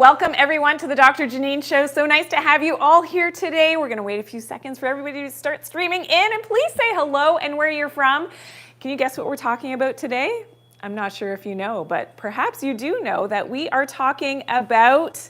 Welcome everyone to the Doctor Janine Show. So nice to have you all here today. We're going to wait a few seconds for everybody to start streaming in, and please say hello and where you're from. Can you guess what we're talking about today? I'm not sure if you know, but perhaps you do know that we are talking about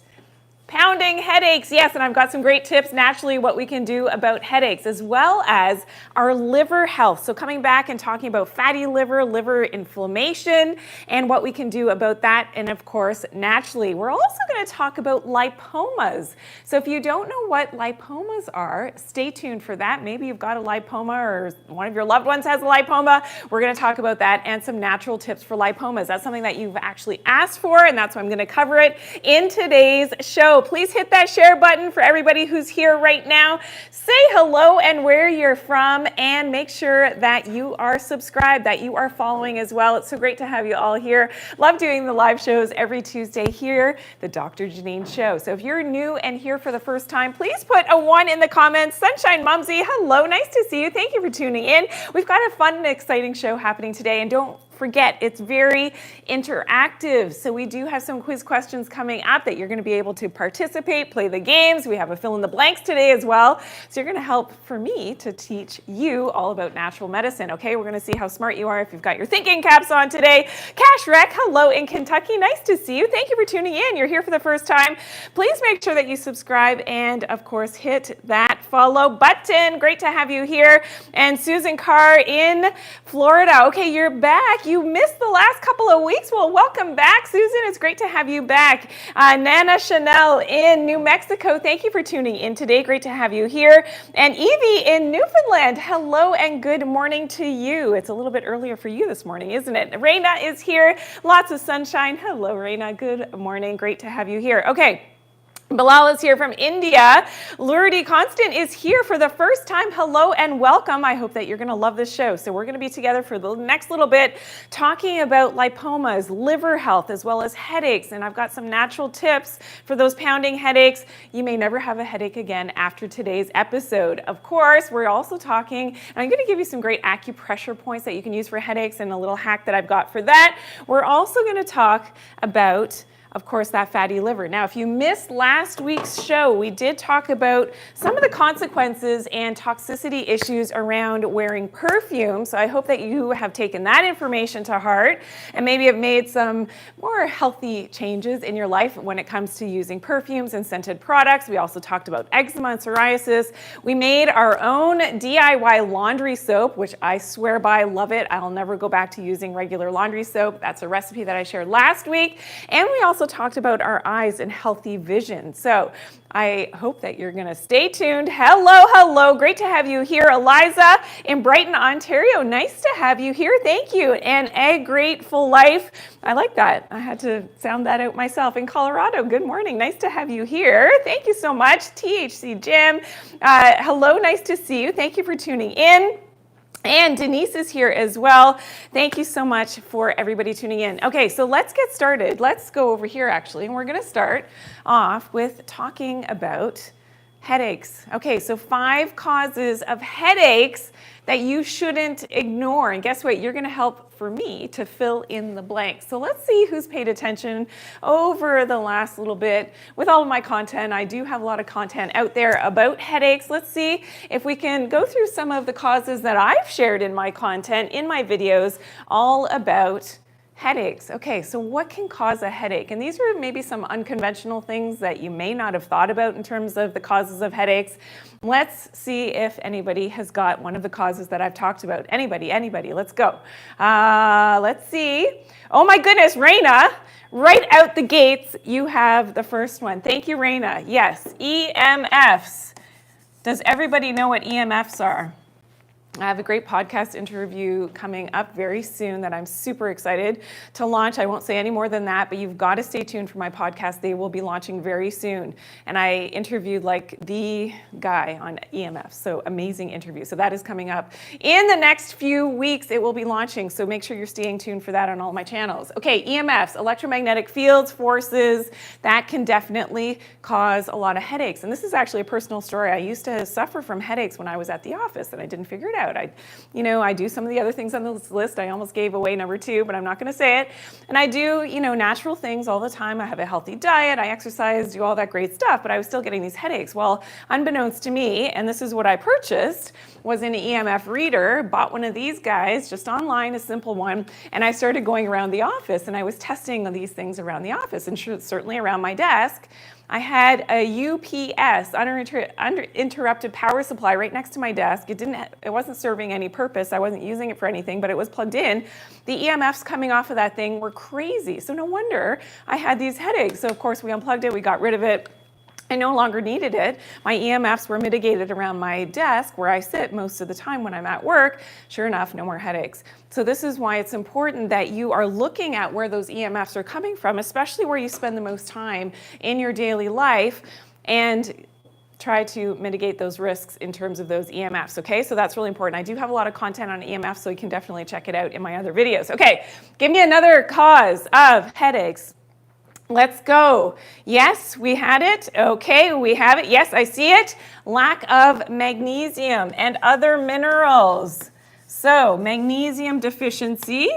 pounding headaches. Yes, and I've got some great tips naturally what we can do about headaches, as well as our liver health. So coming back and talking about fatty liver, liver inflammation, and what we can do about that. And of course, naturally, we're also going to talk about lipomas. So if you don't know what lipomas are, stay tuned for that. Maybe you've got a lipoma or one of your loved ones has a lipoma. We're going to talk about that and some natural tips for lipomas. That's something that you've actually asked for, and that's why I'm going to cover it in today's show. Please hit that share button for everybody who's here right now. Say hello and where you're from, and make sure that you are subscribed, that you are following as well. It's so great to have you all here. Love doing the live shows every Tuesday here, the Dr. Janine Show. So if you're new and here for the first time, please put a 1 in the comments. Sunshine Mumsy, hello, nice to see you. Thank you for tuning in. We've got a fun and exciting show happening today, and don't forget, it's very interactive. So we do have some quiz questions coming up that you're going to be able to participate, play the games. We have a fill in the blanks today as well. So you're going to help for me to teach you all about natural medicine. Okay, we're going to see how smart you are if you've got your thinking caps on today. Cash Wreck, hello in Kentucky. Nice to see you. Thank you for tuning in. You're here for the first time. Please make sure that you subscribe and of course hit that follow button. Great to have you here. And Susan Carr in Florida. Okay, you're back. You missed the last couple of weeks. Well, welcome back, Susan. It's great to have you back. Nana Chanel in New Mexico, thank you for tuning in today. Great to have you here. And Evie in Newfoundland, hello and good morning to you. It's a little bit earlier for you this morning, isn't it? Reina is here. Lots of sunshine. Hello, Reina. Good morning. Great to have you here. Okay. Bilal is here from India. Lourdes Constant is here for the first time. Hello and welcome. I hope that you're going to love this show. So we're going to be together for the next little bit talking about lipomas, liver health, as well as headaches. And I've got some natural tips for those pounding headaches. You may never have a headache again after today's episode. Of course, we're also talking, and I'm going to give you some great acupressure points that you can use for headaches and a little hack that I've got for that. We're also going to talk about, of course, that fatty liver. Now, if you missed last week's show, we did talk about some of the consequences and toxicity issues around wearing perfume. So I hope that you have taken that information to heart and maybe have made some more healthy changes in your life when it comes to using perfumes and scented products. We also talked about eczema and psoriasis. We made our own DIY laundry soap, which I swear by, love it. I'll never go back to using regular laundry soap. That's a recipe that I shared last week. And we also talked about our eyes and healthy vision. So I hope that you're going to stay tuned. Hello. Great to have you here. Eliza in Brighton, Ontario. Nice to have you here. Thank you. And A Grateful Life. I like that. I had to sound that out myself. In Colorado, good morning. Nice to have you here. Thank you so much. THC Jim. Hello. Nice to see you. Thank you for tuning in. And Denise is here as well. Thank you so much for everybody tuning in. Okay, so let's get started. Let's go over here actually, and we're going to start off with talking about headaches. Okay, so 5 causes of headaches that you shouldn't ignore. And guess what? You're going to help for me to fill in the blanks. So let's see who's paid attention over the last little bit with all of my content. I do have a lot of content out there about headaches. Let's see if we can go through some of the causes that I've shared in my content, in my videos, all about headaches. Okay, so what can cause a headache? And these are maybe some unconventional things that you may not have thought about in terms of the causes of headaches. Let's see if anybody has got one of the causes that I've talked about. Anybody, let's go. Let's see. Oh my goodness, Reina, right out the gates, you have the first one. Thank you, Reina. Yes, EMFs. Does everybody know what EMFs are? I have a great podcast interview coming up very soon that I'm super excited to launch. I won't say any more than that, but you've got to stay tuned for my podcast. They will be launching very soon. And I interviewed like the guy on EMF. So amazing interview. So that is coming up in the next few weeks. It will be launching. So make sure you're staying tuned for that on all my channels. Okay, EMFs, electromagnetic fields, forces, that can definitely cause a lot of headaches. And this is actually a personal story. I used to suffer from headaches when I was at the office and I didn't figure it out out. I do some of the other things on this list. I almost gave away number 2, but I'm not going to say it. And I do, natural things all the time. I have a healthy diet. I exercise, do all that great stuff, but I was still getting these headaches. Well, unbeknownst to me, and this is what I purchased, was an EMF reader, bought one of these guys just online, a simple one, and I started going around the office and I was testing these things around the office and certainly around my desk. I had a UPS, uninterrupted power supply, right next to my desk. It wasn't serving any purpose. I wasn't using it for anything, but it was plugged in. The EMFs coming off of that thing were crazy. So no wonder I had these headaches. So of course we unplugged it, we got rid of it. I no longer needed it. My EMFs were mitigated around my desk where I sit most of the time when I'm at work. Sure enough, no more headaches. So this is why it's important that you are looking at where those EMFs are coming from, especially where you spend the most time in your daily life, and try to mitigate those risks in terms of those EMFs, okay? So that's really important. I do have a lot of content on EMFs, so you can definitely check it out in my other videos. Okay, give me another cause of headaches. Let's go. Yes, we had it. Okay, we have it. Yes, I see it. Lack of magnesium and other minerals. So, magnesium deficiency.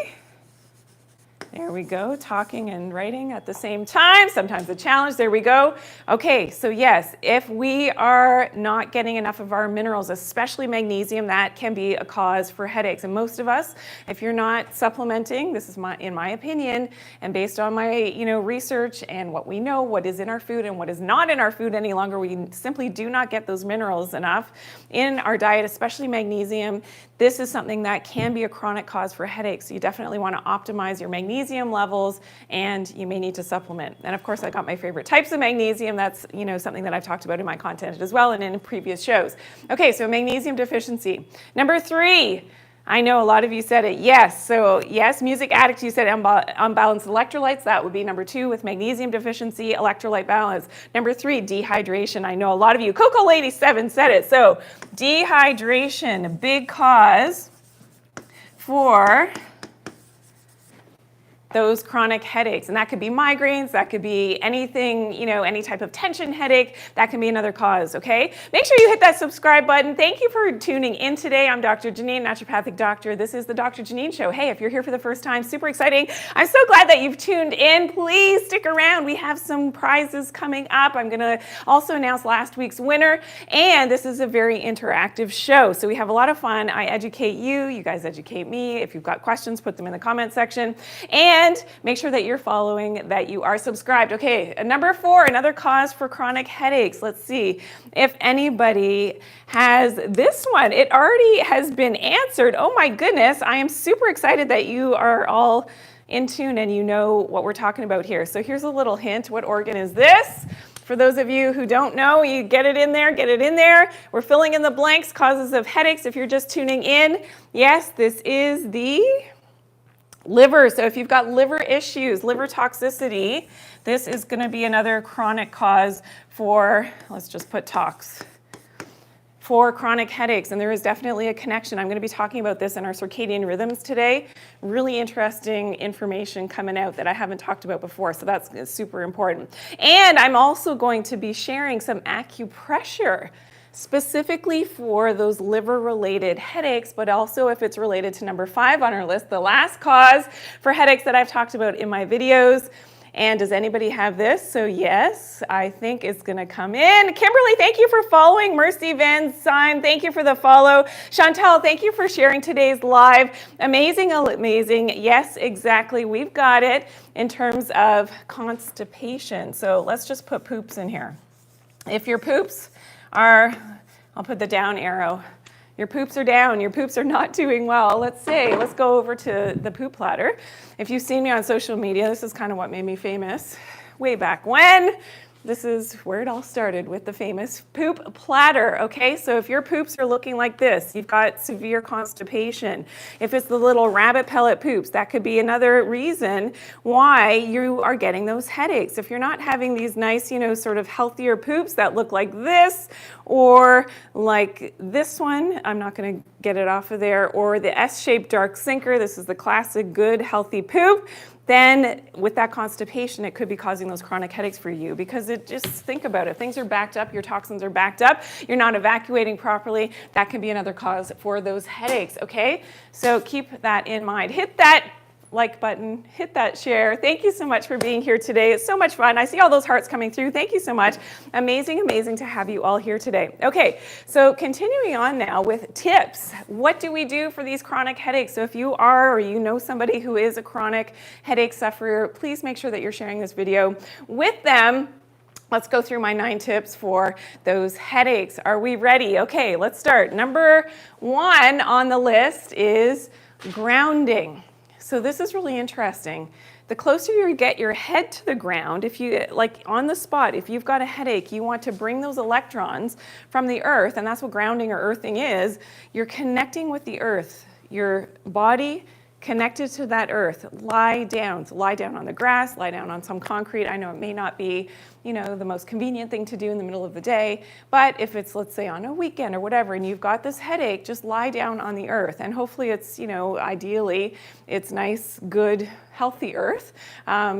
There we go, talking and writing at the same time, sometimes a challenge, there we go. Okay, so yes, if we are not getting enough of our minerals, especially magnesium, that can be a cause for headaches. And most of us, if you're not supplementing, this is in my opinion, and based on my research and what we know, what is in our food and what is not in our food any longer, we simply do not get those minerals enough in our diet, especially magnesium. This is something that can be a chronic cause for headaches. So you definitely want to optimize your magnesium levels, and you may need to supplement. And of course, I got my favorite types of magnesium. That's something that I've talked about in my content as well and in previous shows. Okay, so magnesium deficiency. Number 3, I know a lot of you said it. Yes, so yes, music addict, you said unbalanced electrolytes. That would be number 2 with magnesium deficiency, electrolyte balance. Number 3, dehydration. I know a lot of you, Coco Lady 7 said it. So dehydration, a big cause for those chronic headaches. And that could be migraines, that could be anything, any type of tension headache, that can be another cause, okay? Make sure you hit that subscribe button. Thank you for tuning in today. I'm Dr. Janine, naturopathic doctor. This is the Dr. Janine Show. Hey, if you're here for the first time, super exciting. I'm so glad that you've tuned in. Please stick around. We have some prizes coming up. I'm gonna also announce last week's winner, and this is a very interactive show. So we have a lot of fun. I educate you, you guys educate me. If you've got questions, put them in the comment section. And make sure that you're following, that you are subscribed. Okay, number 4, another cause for chronic headaches. Let's see if anybody has this one. It already has been answered. Oh my goodness, I am super excited that you are all in tune and you know what we're talking about here. So here's a little hint. What organ is this? For those of you who don't know, you get it in there, get it in there. We're filling in the blanks, causes of headaches. If you're just tuning in, yes, this is the liver. So if you've got liver issues, liver toxicity, this is going to be another chronic cause for, let's just put tox, for chronic headaches. And there is definitely a connection. I'm going to be talking about this in our circadian rhythms today. Really interesting information coming out that I haven't talked about before. So that's super important. And I'm also going to be sharing some acupressure specifically for those liver-related headaches, but also if it's related to number 5 on our list, the last cause for headaches that I've talked about in my videos. And does anybody have this? So yes, I think it's gonna come in. Kimberly, thank you for following. Mercy Van Syme, thank you for the follow. Chantal, thank you for sharing today's live. Amazing, amazing. Yes, exactly, we've got it in terms of constipation. So let's just put poops in here. If your poops are, I'll put the down arrow. Your poops are down, your poops are not doing well. Let's go over to the poop platter. If you've seen me on social media, this is kind of what made me famous way back when. This is where it all started with the famous poop platter, okay? So if your poops are looking like this, you've got severe constipation. If it's the little rabbit pellet poops, that could be another reason why you are getting those headaches. If you're not having these nice, sort of healthier poops that look like this, or like this one, I'm not gonna get it off of there, or the S-shaped dark sinker, this is the classic good healthy poop, then with that constipation, it could be causing those chronic headaches for you, because just think about it. Things are backed up, your toxins are backed up, you're not evacuating properly. That can be another cause for those headaches, okay? So keep that in mind. Hit that like button, hit that share. Thank you so much for being here today. It's so much fun. I see all those hearts coming through. Thank you so much. Amazing, amazing to have you all here today. Okay, so continuing on now with tips. What do we do for these chronic headaches? So if you are, or you know somebody who is a chronic headache sufferer, please make sure that you're sharing this video with them. Let's go through my 9 tips for those headaches. Are we ready? Okay, let's start. Number 1 on the list is grounding. So this is really interesting. The closer you get your head to the ground, if you, like on the spot, if you've got a headache, you want to bring those electrons from the earth, and that's what grounding or earthing is. You're connecting with the earth. Your body connected to that earth. Lie down. So lie down on the grass, lie down on some concrete. I know it may not be, the most convenient thing to do in the middle of the day, but if it's, let's say, on a weekend or whatever, and you've got this headache, just lie down on the earth. And hopefully it's, ideally, it's nice, good, healthy earth,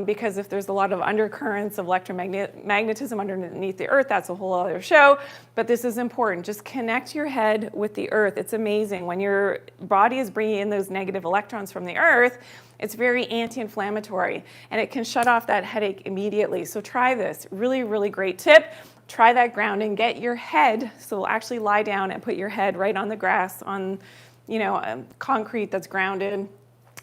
because if there's a lot of undercurrents of electromagnetism underneath the earth, that's a whole other show. But this is important. Just connect your head with the earth. It's amazing. When your body is bringing in those negative electrons from the earth, it's very anti-inflammatory, and it can shut off that headache immediately. So try this. Really, really great tip. Try that grounding. Get your head, so actually lie down and put your head right on the grass, on concrete that's grounded,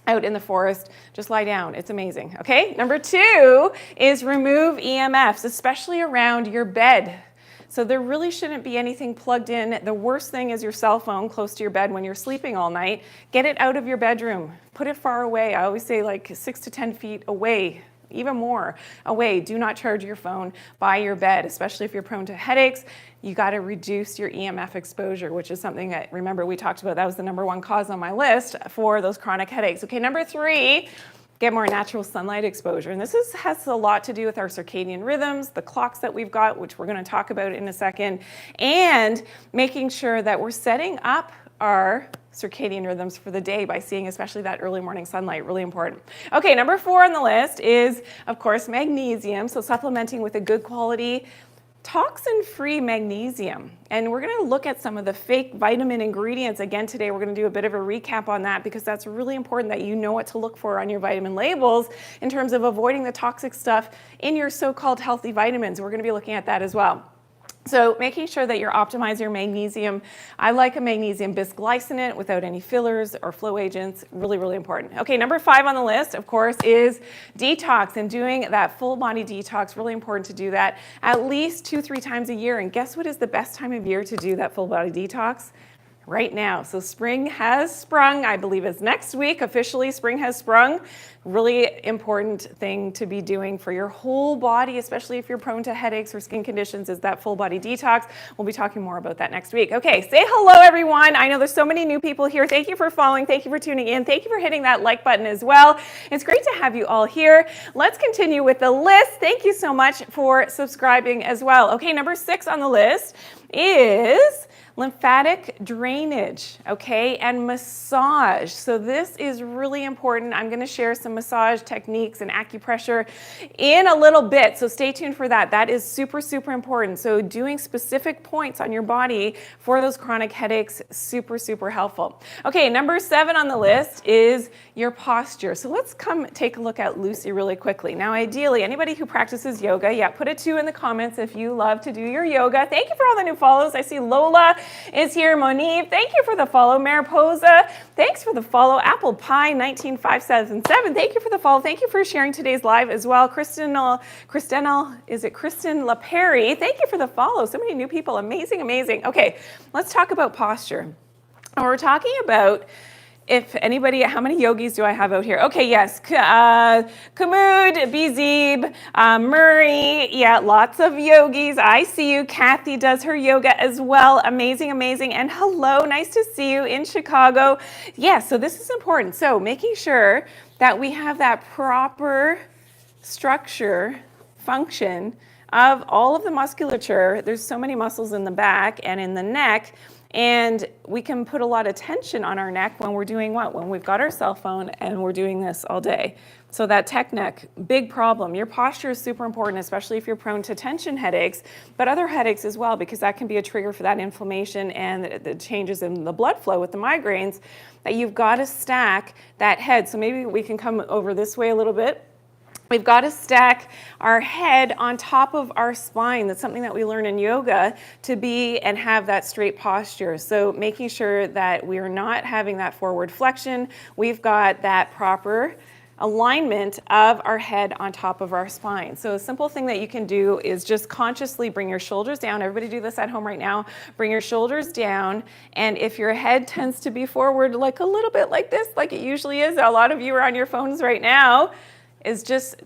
out in the forest. Just lie down. It's amazing. Okay. Number 2 is remove EMFs, especially around your bed. So there really shouldn't be anything plugged in. The worst thing is your cell phone close to your bed when you're sleeping all night. Get it out of your bedroom. Put it far away. I always say like 6 to 10 feet away, even more away. Do not charge your phone by your bed, especially if you're prone to headaches. You got to reduce your EMF exposure, which is something that, remember, we talked about. That was the number 1 cause on my list for those chronic headaches. Okay, number 3, get more natural sunlight exposure. And this has a lot to do with our circadian rhythms, the clocks that we've got, which we're going to talk about in a second, and making sure that we're setting up our circadian rhythms for the day by seeing especially that early morning sunlight. Really important. Okay, number 4 on the list is, of course, magnesium. So supplementing with a good quality toxin-free magnesium. And we're going to look at some of the fake vitamin ingredients again today. We're going to do a bit of a recap on that, because that's really important that you know what to look for on your vitamin labels in terms of avoiding the toxic stuff in your so-called healthy vitamins. We're going to be looking at that as well. So making sure that you're optimizing your magnesium. I like a magnesium bisglycinate without any fillers or flow agents. Really, really important. Okay, number 5 on the list, of course, is detox, and doing that full body detox. Really important to do that at least 2-3 times a year. And guess what is the best time of year to do that full body detox? Right now. So spring has sprung. I believe it's next week. Officially, spring has sprung. Really important thing to be doing for your whole body, especially if you're prone to headaches or skin conditions, is that full body detox. We'll be talking more about that next week. Okay, say hello, everyone. I know there's so many new people here. Thank you for following. Thank you for tuning in. Thank you for hitting that like button as well. It's great to have you all here. Let's continue with the list. Thank you so much for subscribing as well. Okay, number 6 on the list is lymphatic drainage, okay, and massage. So this is really important. I'm going to share some massage techniques and acupressure in a little bit, so stay tuned for that. That is super, super important. So doing specific points on your body for those chronic headaches, super, super helpful. Okay, number 7 on the list is your posture. So let's come take a look at Lucy really quickly. Now, ideally, anybody who practices yoga, put a 2 in the comments if you love to do your yoga. Thank you for all the new follows. I see Lola is here. Monique, thank you for the follow. Mariposa, thanks for the follow. Apple Pie 19577, thank you for the follow. Thank you for sharing today's live as well. Kristen LaPerry, thank you for the follow. So many new people. Amazing, amazing. Okay, let's talk about posture. And we're talking about, if anybody, how many yogis do I have out here? Okay, yes, Kamud, Bizib, Murray, lots of yogis. I see you. Kathy does her yoga as well. Amazing, amazing. And hello, nice to see you in Chicago. So this is important. So making sure that we have that proper structure, function of all of the musculature. There's so many muscles in the back and in the neck. And we can put a lot of tension on our neck when we're doing what? When we've got our cell phone and we're doing this all day. So that tech neck, big problem. Your posture is super important, especially if you're prone to tension headaches, but other headaches as well, because that can be a trigger for that inflammation and the changes in the blood flow with the migraines, that you've got to stack that head. So maybe we can come over this way a little bit. We've got to stack our head on top of our spine. That's something that we learn in yoga, to be and have that straight posture. So making sure that we are not having that forward flexion. We've got that proper alignment of our head on top of our spine. So a simple thing that you can do is just consciously bring your shoulders down. Everybody do this at home right now. Bring your shoulders down, and if your head tends to be forward like a little bit like this, like it usually is, a lot of you are on your phones right now, is just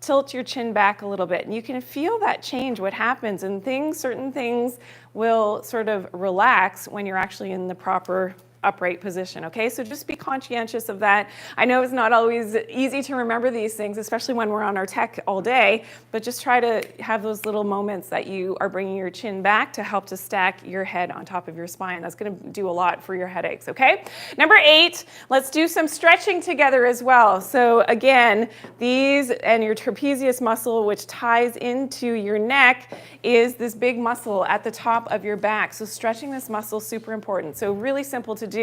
tilt your chin back a little bit. And you can feel that change, what happens, and certain things will sort of relax when you're actually in the proper upright position, okay? So just be conscientious of that. I know it's not always easy to remember these things, especially when we're on our tech all day, but just try to have those little moments that you are bringing your chin back to help to stack your head on top of your spine. That's gonna do a lot for your headaches, okay? Number 8, let's do some stretching together as well. So again, these and your trapezius muscle, which ties into your neck, is this big muscle at the top of your back. So stretching this muscle is super important. So really simple to do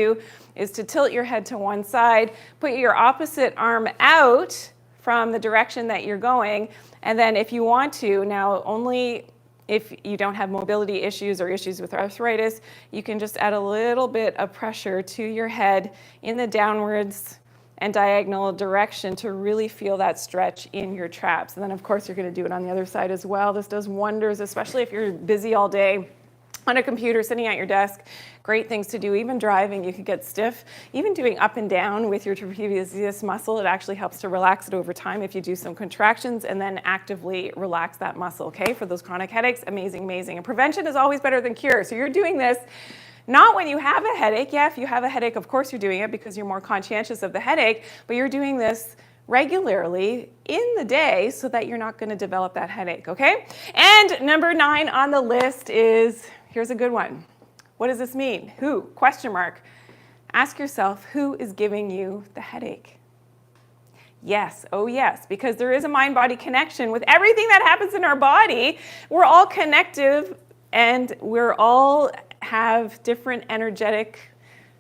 is to tilt your head to one side, put your opposite arm out from the direction that you're going, and then if you want to, now only if you don't have mobility issues or issues with arthritis, you can just add a little bit of pressure to your head in the downwards and diagonal direction to really feel that stretch in your traps. And then of course you're going to do it on the other side as well. This does wonders, especially if you're busy all day on a computer, sitting at your desk. Great things to do. Even driving, you can get stiff. Even doing up and down with your trapezius muscle, it actually helps to relax it over time if you do some contractions and then actively relax that muscle, okay? For those chronic headaches, amazing, amazing. And prevention is always better than cure. So you're doing this not when you have a headache. Yeah, if you have a headache, of course you're doing it because you're more conscientious of the headache, but you're doing this regularly in the day so that you're not going to develop that headache, okay? And number 9 on the list is, here's a good one. What does this mean? Who? Question mark. Ask yourself, who is giving you the headache? Yes, oh yes, because there is a mind-body connection with everything that happens in our body. We're all connective and we're all have different energetic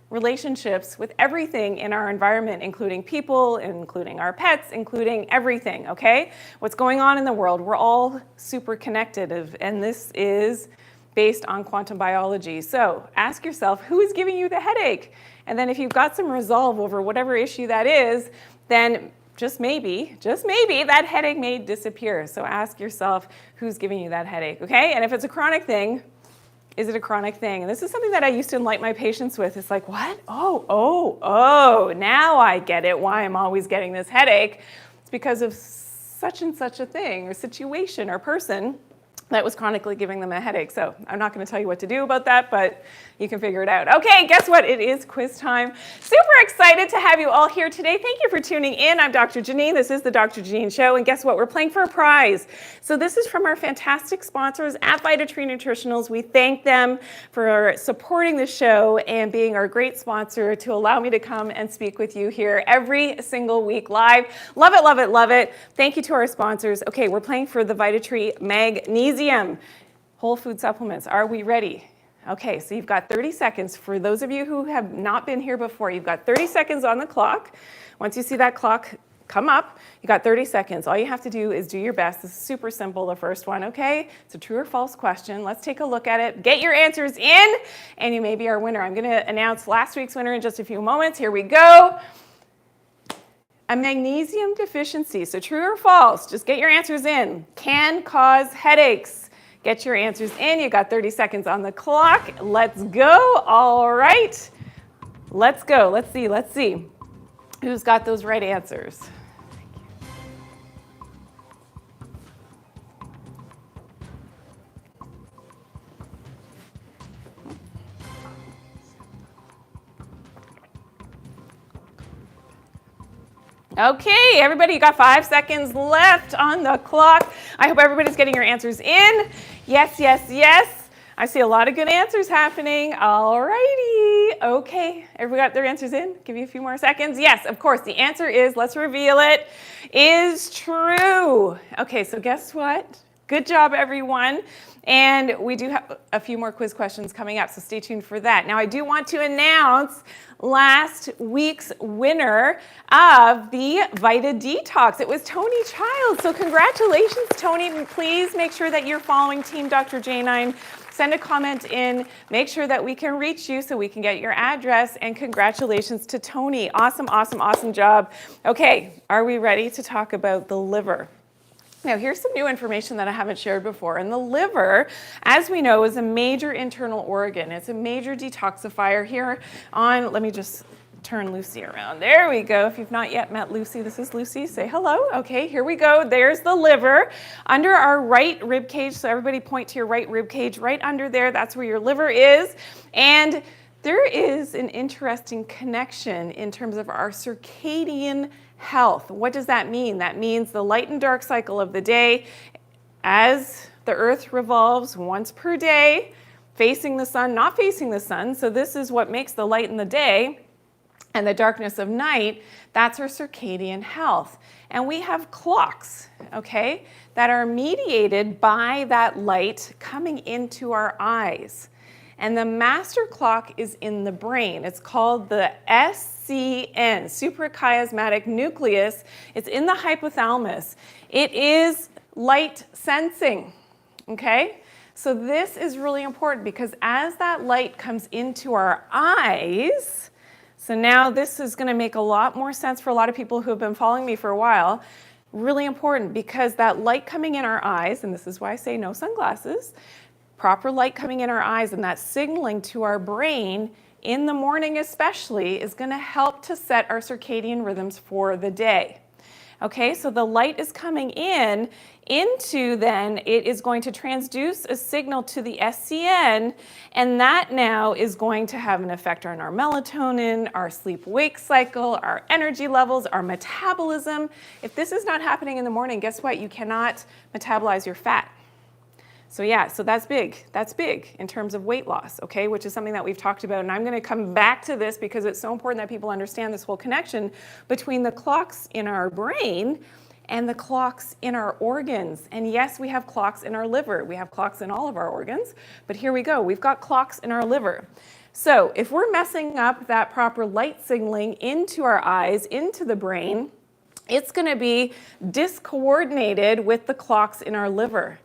relationships with everything in our environment, including people, including our pets, including everything, okay? What's going on in the world, we're all super connected, and this is based on quantum biology. So ask yourself, who is giving you the headache? And then if you've got some resolve over whatever issue that is, then just maybe that headache may disappear. So ask yourself, who's giving you that headache, okay? And if it's a chronic thing, is it a chronic thing? And this is something that I used to enlighten my patients with. It's like, what? Oh, now I get it, why I'm always getting this headache. It's because of such and such a thing or situation or person that was chronically giving them a headache. So I'm not going to tell you what to do about that, but you can figure it out. Okay, guess what? It is quiz time. Super excited to have you all here today. Thank you for tuning in. I'm Dr. Janine. This is the Dr. Janine Show. And guess what? We're playing for a prize. So this is from our fantastic sponsors at Vitatree Nutritionals. We thank them for supporting the show and being our great sponsor to allow me to come and speak with you here every single week live. Love it, love it, love it. Thank you to our sponsors. Okay, we're playing for the Vitatree Magnesium whole food supplements. Are we ready? Okay, so you've got 30 seconds. For those of you who have not been here before, you've got 30 seconds on the clock. Once you see that clock come up, you got 30 seconds. All you have to do is do your best. This is super simple, the first one, okay? It's a true or false question. Let's take a look at it. Get your answers in, and you may be our winner. I'm gonna announce last week's winner in just a few moments. Here we go. A magnesium deficiency, so true or false, just get your answers in, can cause headaches. Get your answers in. You got 30 seconds on the clock. Let's go. All right. Let's go. Let's see. Who's got those right answers? Okay, everybody, you got 5 seconds left on the clock. I hope everybody's getting your answers in. Yes, yes, yes. I see a lot of good answers happening. All righty. Okay. Everybody got their answers in? Give you a few more seconds. Yes, of course. The answer is, let's reveal it, is true. Okay, so guess what? Good job, everyone. And we do have a few more quiz questions coming up, so stay tuned for that. Now, I do want to announce last week's winner of the Vita Detox. It was Tony Child. So congratulations, Tony. Please make sure that you're following Team Dr. Janine. Send a comment in. Make sure that we can reach you so we can get your address. And congratulations to Tony. Awesome, awesome, awesome job. Okay, are we ready to talk about the liver? Now, here's some new information that I haven't shared before. And the liver, as we know, is a major internal organ. It's a major detoxifier here on, let me just turn Lucy around. There we go. If you've not yet met Lucy, this is Lucy. Say hello. Okay, here we go. There's the liver under our right rib cage. So everybody point to your right rib cage. Right under there, that's where your liver is. And there is an interesting connection in terms of our circadian health. What does that mean? That means the light and dark cycle of the day. As the earth revolves once per day, facing the sun, not facing the sun. So this is what makes the light in the day and the darkness of night. That's our circadian health. And we have clocks, okay, that are mediated by that light coming into our eyes. And the master clock is in the brain. It's called the SCN, suprachiasmatic nucleus. It's in the hypothalamus. It is light sensing, okay? So this is really important because as that light comes into our eyes, so now this is going to make a lot more sense for a lot of people who have been following me for a while. Really important because that light coming in our eyes, and this is why I say no sunglasses, proper light coming in our eyes and that signaling to our brain in the morning especially is going to help to set our circadian rhythms for the day. Okay, so the light is coming into then it is going to transduce a signal to the SCN, and that now is going to have an effect on our melatonin, our sleep-wake cycle, our energy levels, our metabolism. If this is not happening in the morning, guess what? You cannot metabolize your fat. So yeah, so that's big. That's big in terms of weight loss, okay, which is something that we've talked about. And I'm going to come back to this because it's so important that people understand this whole connection between the clocks in our brain and the clocks in our organs. And yes, we have clocks in our liver. We have clocks in all of our organs. But here we go. We've got clocks in our liver. So if we're messing up that proper light signaling into our eyes, into the brain, it's going to be discoordinated with the clocks in our liver.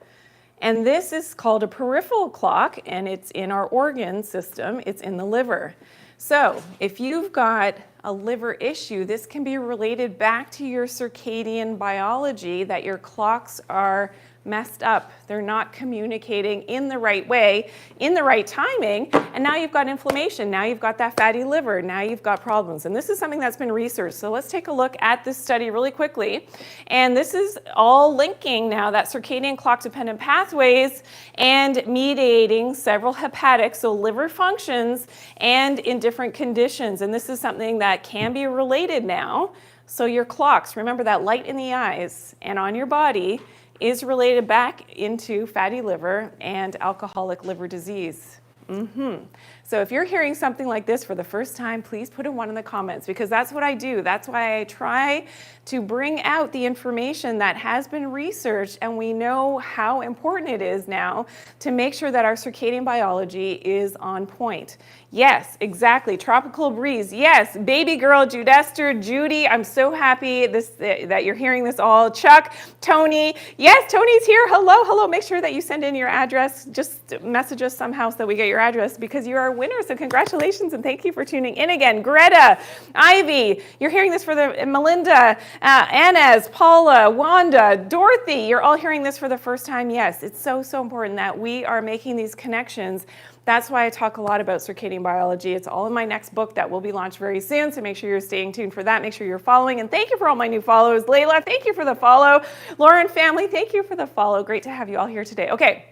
And this is called a peripheral clock, and it's in our organ system. It's in the liver. So if you've got a liver issue, this can be related back to your circadian biology, that your clocks are messed up. They're not communicating in the right way, in the right timing, and now you've got inflammation. Now you've got that fatty liver. Now you've got problems. And this is something that's been researched. So let's take a look at this study really quickly. And this is all linking now that circadian clock-dependent pathways and mediating several hepatic, so liver functions, and in different conditions. And this is something that can be related now. So your clocks, remember that light in the eyes and on your body, is related back into fatty liver and alcoholic liver disease. So if you're hearing something like this for the first time, please put a 1 in the comments, because that's what I do. That's why I try to bring out the information that has been researched, and we know how important it is now to make sure that our circadian biology is on point. Yes, exactly. Tropical breeze. Yes, baby girl, Judester, Judy, I'm so happy that you're hearing this all. Chuck, Tony. Yes, Tony's here. Hello, hello. Make sure that you send in your address. Just message us somehow so that we get your address, because you're our winner. So congratulations and thank you for tuning in again. Greta, Ivy, you're hearing this for Melinda, Anez, Paula, Wanda, Dorothy. You're all hearing this for the first time. Yes, it's so, so important that we are making these connections. That's why I talk a lot about circadian biology. It's all in my next book that will be launched very soon, so make sure you're staying tuned for that. Make sure you're following, and thank you for all my new follows. Layla, thank you for the follow. Lauren family, thank you for the follow. Great to have you all here today. Okay,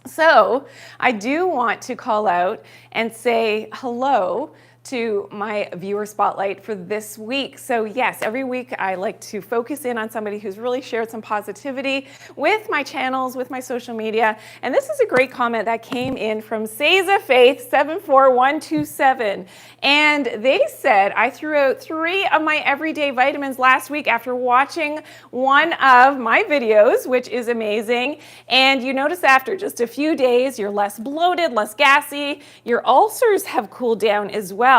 so I do want to call out and say hello to my viewer spotlight for this week. So yes, every week I like to focus in on somebody who's really shared some positivity with my channels, with my social media. And this is a great comment that came in from Seiza Faith 74127. And they said, I threw out 3 of my everyday vitamins last week after watching one of my videos, which is amazing. And you notice after just a few days, you're less bloated, less gassy. Your ulcers have cooled down as well.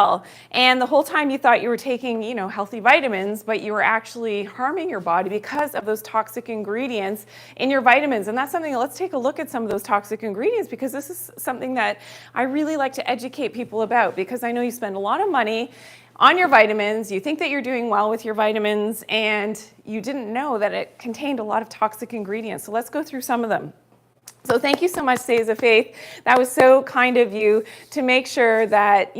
And the whole time you thought you were taking, healthy vitamins, but you were actually harming your body because of those toxic ingredients in your vitamins. And that's something, let's take a look at some of those toxic ingredients, because this is something that I really like to educate people about, because I know you spend a lot of money on your vitamins, you think that you're doing well with your vitamins, and you didn't know that it contained a lot of toxic ingredients. So let's go through some of them. So thank you so much, Seiza Faith. That was so kind of you to make sure that,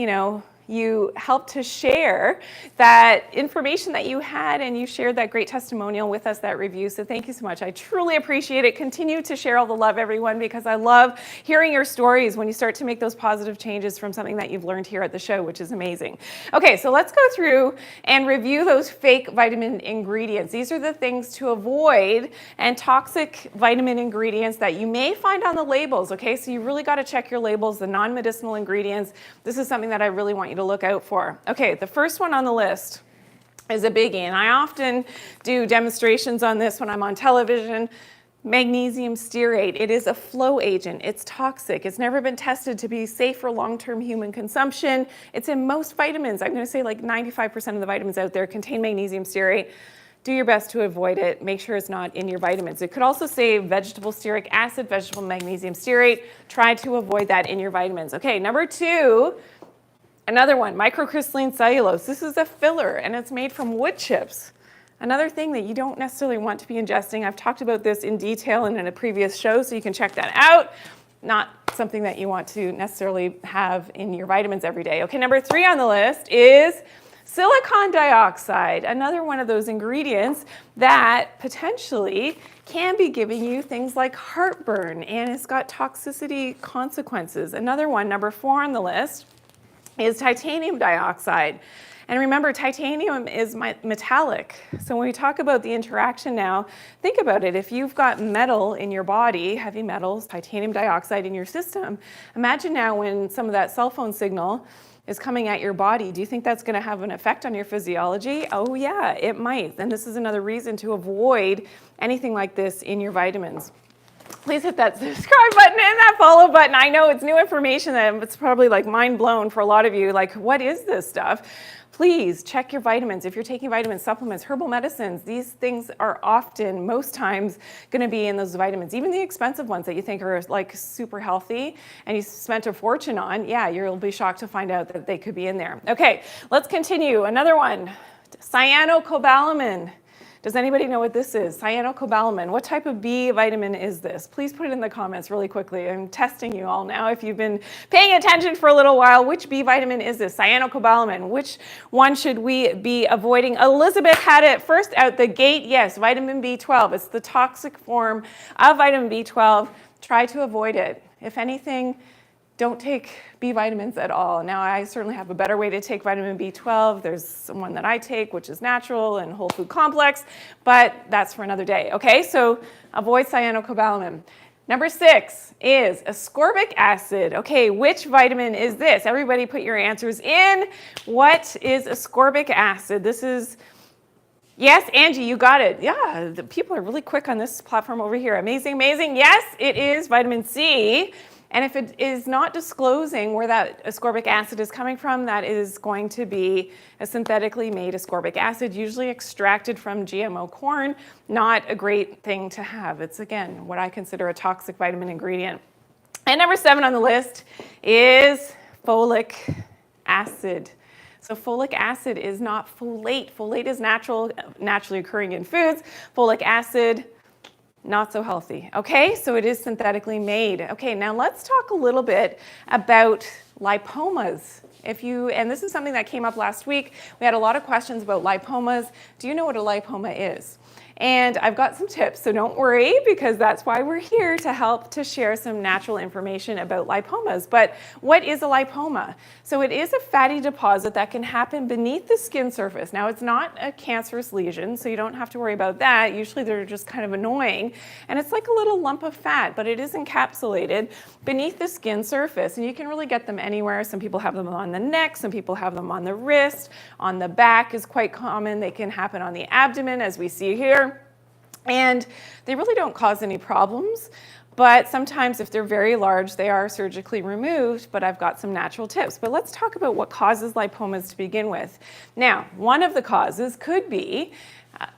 you helped to share that information that you had, and you shared that great testimonial with us, that review. So thank you so much. I truly appreciate it. Continue to share all the love, everyone, because I love hearing your stories when you start to make those positive changes from something that you've learned here at the show, which is amazing. Okay, so let's go through and review those fake vitamin ingredients. These are the things to avoid, and toxic vitamin ingredients that you may find on the labels. Okay, so you really got to check your labels, the non-medicinal ingredients. This is something that I really want you to look out for. Okay, the first one on the list is a biggie, and I often do demonstrations on this when I'm on television. Magnesium stearate. It is a flow agent. It's toxic. It's never been tested to be safe for long-term human consumption. It's in most vitamins. I'm going to say like 95% of the vitamins out there contain magnesium stearate. Do your best to avoid it. Make sure it's not in your vitamins. It could also say vegetable stearic acid, vegetable magnesium stearate. Try to avoid that in your vitamins. Okay, number 2, another one, microcrystalline cellulose. This is a filler, and it's made from wood chips. Another thing that you don't necessarily want to be ingesting. I've talked about this in detail in a previous show, so you can check that out. Not something that you want to necessarily have in your vitamins every day. Okay, number 3 on the list is silicon dioxide, another one of those ingredients that potentially can be giving you things like heartburn, and it's got toxicity consequences. Another one, number 4 on the list, is titanium dioxide. And remember, titanium is metallic. So when we talk about the interaction now, think about it. If you've got metal in your body, heavy metals, titanium dioxide in your system, imagine now when some of that cell phone signal is coming at your body. Do you think that's going to have an effect on your physiology? Oh yeah, it might. And this is another reason to avoid anything like this in your vitamins. Please hit that subscribe button and that follow button. I know it's new information that it's probably like mind blown for a lot of you. Like, what is this stuff? Please check your vitamins. If you're taking vitamin supplements, herbal medicines, these things are often, most times, going to be in those vitamins. Even the expensive ones that you think are like super healthy and you spent a fortune on, yeah, you'll be shocked to find out that they could be in there. Okay, let's continue. Another one, cyanocobalamin. Does anybody know what this is? Cyanocobalamin. What type of B vitamin is this? Please put it in the comments really quickly. I'm testing you all now. If you've been paying attention for a little while, which B vitamin is this? Cyanocobalamin. Which one should we be avoiding? Elizabeth had it first out the gate. Yes, vitamin B12. It's the toxic form of vitamin B12. Try to avoid it. If anything, don't take B vitamins at all. Now, I certainly have a better way to take vitamin B12. There's one that I take, which is natural and whole food complex, but that's for another day. Okay, so avoid cyanocobalamin. Number 6 is ascorbic acid. Okay, which vitamin is this? Everybody put your answers in. What is ascorbic acid? This is, yes, Angie, you got it. Yeah, the people are really quick on this platform over here. Amazing, amazing. Yes, it is vitamin C. And if it is not disclosing where that ascorbic acid is coming from, that is going to be a synthetically made ascorbic acid, usually extracted from GMO corn. Not a great thing to have. It's, again, what I consider a toxic vitamin ingredient. And number 7 on the list is folic acid. So folic acid is not folate. Folate is naturally occurring in foods. Folic acid, not so healthy. Okay, so it is synthetically made. Okay, now let's talk a little bit about lipomas. And this is something that came up last week. We had a lot of questions about lipomas. Do you know what a lipoma is? And I've got some tips, so don't worry, because that's why we're here, to help to share some natural information about lipomas. But what is a lipoma? So it is a fatty deposit that can happen beneath the skin surface. Now, it's not a cancerous lesion, so you don't have to worry about that. Usually they're just kind of annoying. And it's like a little lump of fat, but it is encapsulated beneath the skin surface. And you can really get them anywhere. Some people have them on the neck, some people have them on the wrist, on the back is quite common. They can happen on the abdomen, as we see here. And they really don't cause any problems, but sometimes if they're very large, they are surgically removed, but I've got some natural tips. But let's talk about what causes lipomas to begin with. Now, one of the causes could be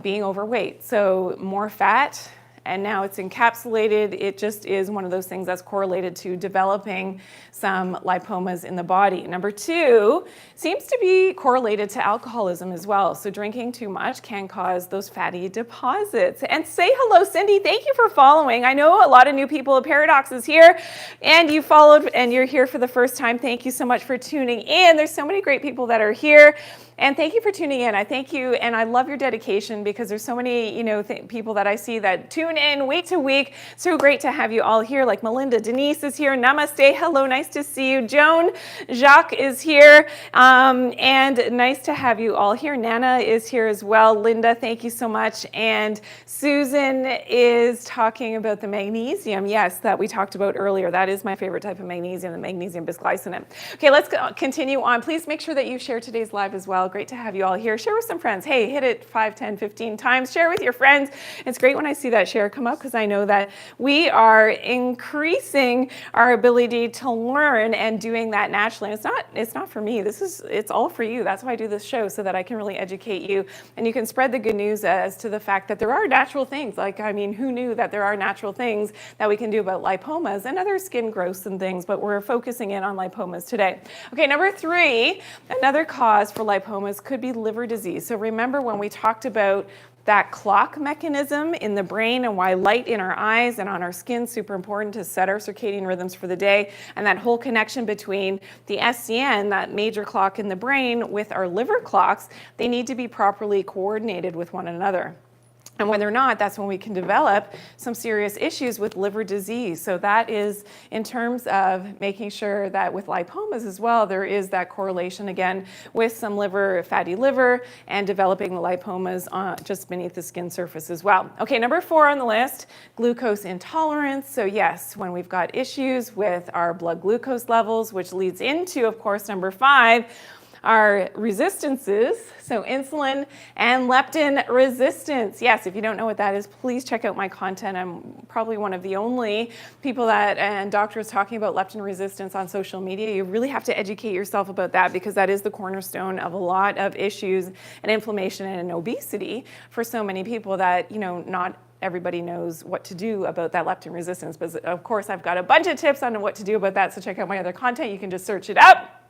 being overweight, so more fat, and now it's encapsulated. It just is one of those things that's correlated to developing some lipomas in the body. Number two seems to be correlated to alcoholism as well. So drinking too much can cause those fatty deposits. And say hello, Cindy. Thank you for following. I know a lot of new people. Paradox is here, and you followed, and you're here for the first time. Thank you so much for tuning in. There's so many great people that are here. And thank you for tuning in. I thank you, and I love your dedication, because there's so many, people that I see that tune in week to week. So great to have you all here. Like Melinda, Denise is here. Namaste. Hello, nice to see you. Joan, Jacques is here, and nice to have you all here. Nana is here as well. Linda, thank you so much. And Susan is talking about the magnesium. Yes, that we talked about earlier. That is my favorite type of magnesium, the magnesium bisglycinate. Okay, let's continue on. Please make sure that you share today's live as well. Great to have you all here. Share with some friends. Hey, hit it 5, 10, 15 times. Share with your friends. It's great when I see that share come up, because I know that we are increasing our ability to learn and doing that naturally. And it's not for me. It's all for you. That's why I do this show, so that I can really educate you, and you can spread the good news as to the fact that there are natural things. Who knew that there are natural things that we can do about lipomas and other skin growths and things, but we're focusing in on lipomas today. Okay, number 3, another cause for lipomas could be liver disease. So remember when we talked about that clock mechanism in the brain, and why light in our eyes and on our skin is super important to set our circadian rhythms for the day, and that whole connection between the SCN, that major clock in the brain, with our liver clocks, they need to be properly coordinated with one another. And when they're not, that's when we can develop some serious issues with liver disease. So that is in terms of making sure that with lipomas as well, there is that correlation again with some fatty liver, and developing the lipomas just beneath the skin surface as well. Okay, number 4 on the list, glucose intolerance. So yes, when we've got issues with our blood glucose levels, which leads into, of course, number 5, our resistances, so insulin and leptin resistance. Yes, if you don't know what that is, please check out my content. I'm probably one of the only people and doctors talking about leptin resistance on social media. You really have to educate yourself about that, because that is the cornerstone of a lot of issues and inflammation and obesity for so many people that, not everybody knows what to do about that leptin resistance. But of course, I've got a bunch of tips on what to do about that, so check out my other content. You can just search it up.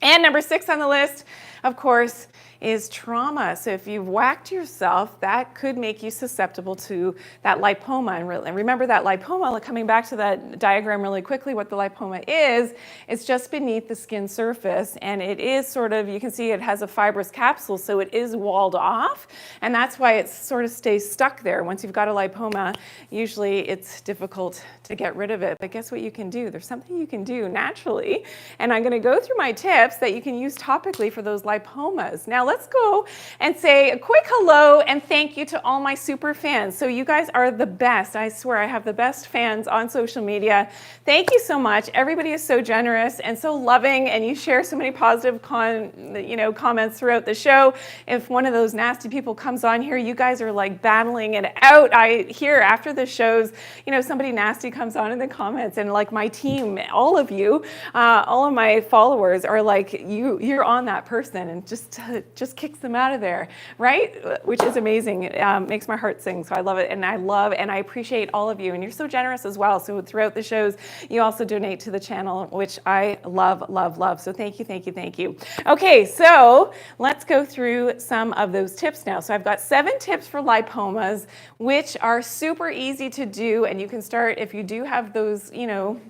And number 6 on the list, of course, is trauma. So if you've whacked yourself, that could make you susceptible to that lipoma. And remember that lipoma, coming back to that diagram really quickly, what the lipoma is, it's just beneath the skin surface. And it is you can see it has a fibrous capsule, so it is walled off. And that's why it sort of stays stuck there. Once you've got a lipoma, usually it's difficult to get rid of it. But guess what you can do? There's something you can do naturally. And I'm going to go through my tips that you can use topically for those lipomas. Now, let's go and say a quick hello and thank you to all my super fans. So you guys are the best. I swear I have the best fans on social media. Thank you so much. Everybody is so generous and so loving, and you share so many positive comments throughout the show. If one of those nasty people comes on here, you guys are like battling it out. I hear after the shows, somebody nasty comes on in the comments, and like my team, all of you, all of my followers are like, you're on that person, and just kicks them out of there, right? Which is amazing. It makes my heart sing. So I love it. And I appreciate all of you. And you're so generous as well. So throughout the shows, you also donate to the channel, which I love, love, love. So thank you, thank you, thank you. Okay, so let's go through some of those tips now. So I've got 7 tips for lipomas, which are super easy to do. And you can start, if you do have those,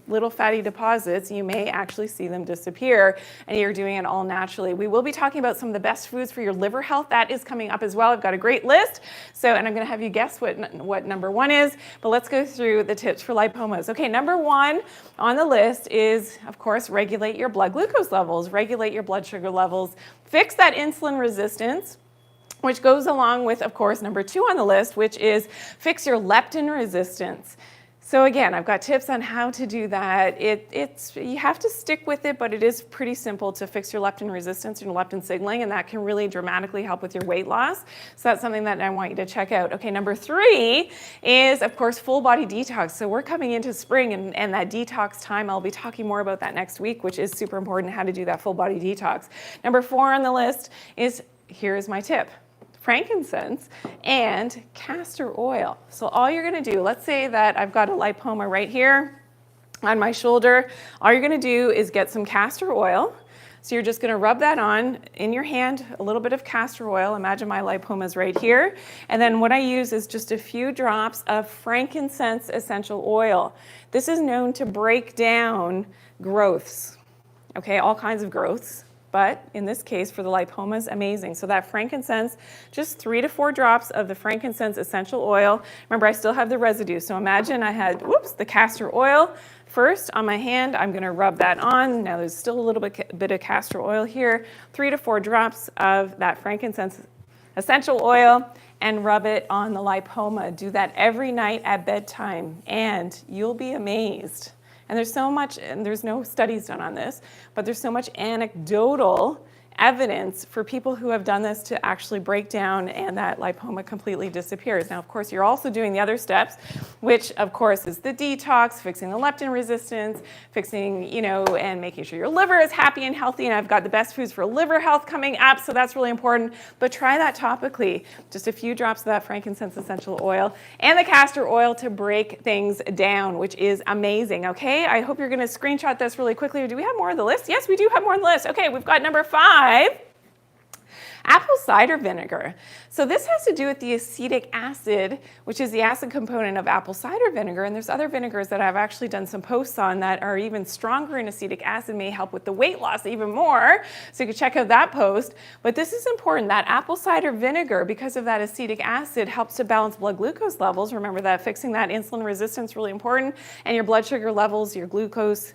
little fatty deposits, you may actually see them disappear, and you're doing it all naturally. We will be talking about some of the best foods foods for your liver health. That is coming up as well. I've got a great list. So, and I'm going to have you guess what number 1 is, but let's go through the tips for lipomas. Okay, number 1 on the list is, of course, regulate your blood glucose levels, regulate your blood sugar levels, fix that insulin resistance, which goes along with, of course, number 2 on the list, which is fix your leptin resistance. So again, I've got tips on how to do that. You have to stick with it, but it is pretty simple to fix your leptin resistance and leptin signaling, and that can really dramatically help with your weight loss. So that's something that I want you to check out. Okay, number 3 is, of course, full body detox. So we're coming into spring and that detox time. I'll be talking more about that next week, which is super important, how to do that full body detox. Number 4 on the list is, here's my tip: frankincense and castor oil. So all you're going to do, let's say that I've got a lipoma right here on my shoulder. All you're going to do is get some castor oil. So you're just going to rub that on in your hand, a little bit of castor oil. Imagine my lipoma is right here. And then what I use is just a few drops of frankincense essential oil. This is known to break down growths, okay, all kinds of growths. But in this case, for the lipomas, amazing. So that frankincense, just 3 to 4 drops of the frankincense essential oil. Remember, I still have the residue. So imagine I had, the castor oil first on my hand. I'm going to rub that on. Now there's still a little bit of castor oil here. 3 to 4 drops of that frankincense essential oil, and rub it on the lipoma. Do that every night at bedtime, and you'll be amazed. And there's so much, and there's no studies done on this, but there's so much anecdotal evidence for people who have done this to actually break down and that lipoma completely disappears. Now, of course, you're also doing the other steps, which of course is the detox, fixing the leptin resistance, fixing, and making sure your liver is happy and healthy. And I've got the best foods for liver health coming up, so that's really important. But try that topically, just a few drops of that frankincense essential oil and the castor oil to break things down, which is amazing, okay? I hope you're gonna screenshot this really quickly. Do we have more on the list? Yes, we do have more on the list. Okay, we've got number 5. Apple cider vinegar. So this has to do with the acetic acid, which is the acid component of apple cider vinegar. And there's other vinegars that I've actually done some posts on that are even stronger in acetic acid, may help with the weight loss even more. So you can check out that post. But this is important, that apple cider vinegar, because of that acetic acid, helps to balance blood glucose levels. Remember that fixing that insulin resistance, really important. And your blood sugar levels, your glucose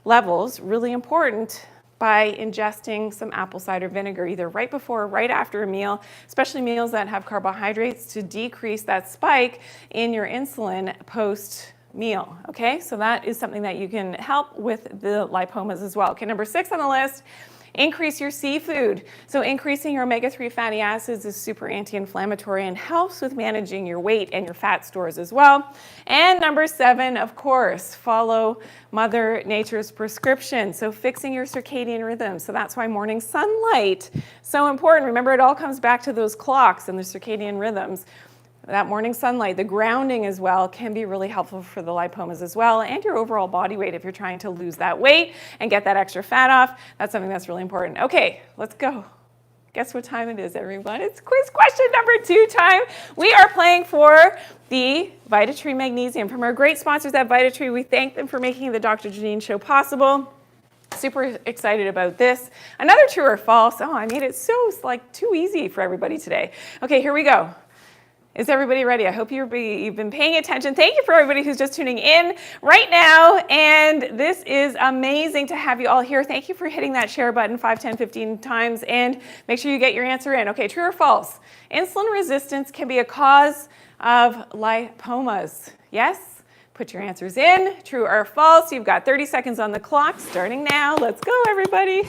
levels, really important, by ingesting some apple cider vinegar, either right before or right after a meal, especially meals that have carbohydrates, to decrease that spike in your insulin post-meal, okay? So that is something that you can help with the lipomas as well. Okay, number 6 on the list, increase your seafood. So increasing your omega-3 fatty acids is super anti-inflammatory and helps with managing your weight and your fat stores as well. And number 7, of course, follow Mother Nature's prescription. So fixing your circadian rhythm. So that's why morning sunlight, so important. Remember, it all comes back to those clocks and the circadian rhythms. That morning sunlight, the grounding as well, can be really helpful for the lipomas as well, and your overall body weight if you're trying to lose that weight and get that extra fat off. That's something that's really important. Okay, let's go. Guess what time it is, everyone? It's quiz question number 2 time. We are playing for the VitaTree Magnesium. From our great sponsors at VitaTree, we thank them for making the Dr. Janine show possible. Super excited about this. Another true or false. Oh, I made it so too easy for everybody today. Okay, here we go. Is everybody ready? I hope you've been paying attention. Thank you for everybody who's just tuning in right now. And this is amazing to have you all here. Thank you for hitting that share button 5, 10, 15 times, and make sure you get your answer in. Okay, true or false? Insulin resistance can be a cause of lipomas. Yes? Put your answers in. True or false? You've got 30 seconds on the clock starting now. Let's go, everybody.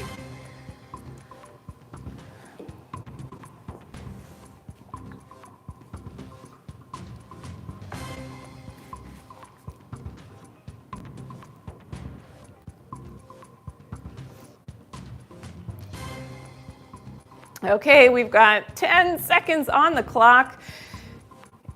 Okay, we've got 10 seconds on the clock.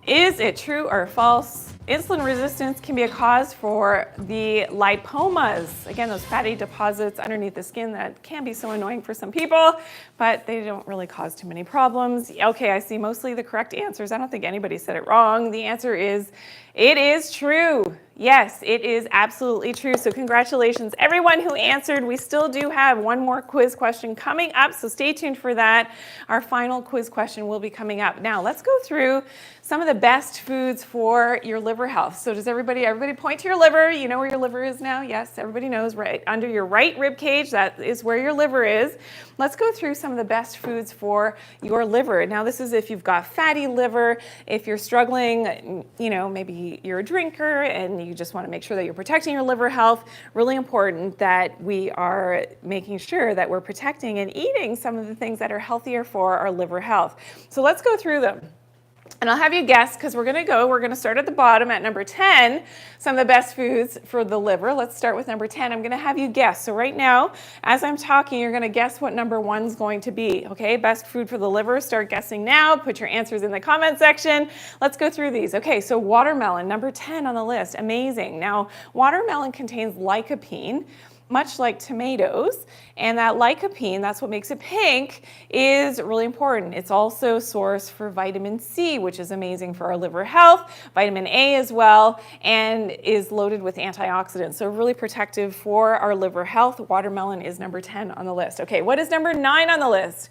Is it true or false? Insulin resistance can be a cause for the lipomas. Again, those fatty deposits underneath the skin that can be so annoying for some people, but they don't really cause too many problems. Okay, I see mostly the correct answers. I don't think anybody said it wrong. The answer is, it is true. Yes, it is absolutely true. So congratulations, everyone who answered. We still do have one more quiz question coming up, so stay tuned for that. Our final quiz question will be coming up. Now, let's go through some of the best foods for your liver health. So does everybody point to your liver? You know where your liver is now? Yes, everybody knows, right under your right rib cage, that is where your liver is. Let's go through some of the best foods for your liver. Now, this is if you've got fatty liver, if you're struggling, maybe you're a drinker and you just want to make sure that you're protecting your liver health. Really important that we are making sure that we're protecting and eating some of the things that are healthier for our liver health. So let's go through them. And I'll have you guess, because we're going to start at the bottom at number 10, some of the best foods for the liver. Let's start with number 10. I'm going to have you guess. So right now, as I'm talking, you're going to guess what number 1 is going to be. Okay, best food for the liver. Start guessing now. Put your answers in the comment section. Let's go through these. Okay, so watermelon, number 10 on the list. Amazing. Now, watermelon contains lycopene, much like tomatoes, and that lycopene, that's what makes it pink, is really important. It's also a source for vitamin C, which is amazing for our liver health, vitamin A as well, and is loaded with antioxidants, so really protective for our liver health. Watermelon is number 10 on the list. Okay, what is number 9 on the list?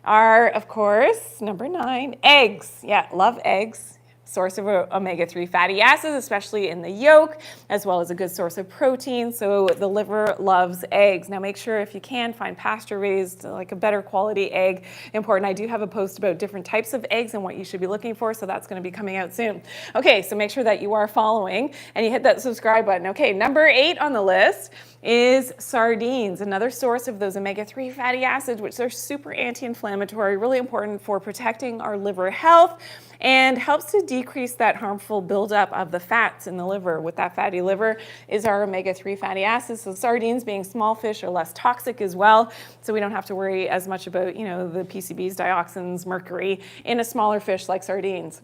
Of course, number 9, eggs. Yeah, love eggs. Source of omega-3 fatty acids, especially in the yolk, as well as a good source of protein. So the liver loves eggs. Now make sure, if you can, find pasture-raised, like a better quality egg. Important. I do have a post about different types of eggs and what you should be looking for, so that's going to be coming out soon. Okay, so make sure that you are following and you hit that subscribe button. Okay, number 8 on the list is sardines, another source of those omega-3 fatty acids, which are super anti-inflammatory, really important for protecting our liver health, and helps to decrease that harmful buildup of the fats in the liver. With that fatty liver is our omega-3 fatty acids. So sardines, being small fish, are less toxic as well, so we don't have to worry as much about the PCBs, dioxins, mercury in a smaller fish like sardines.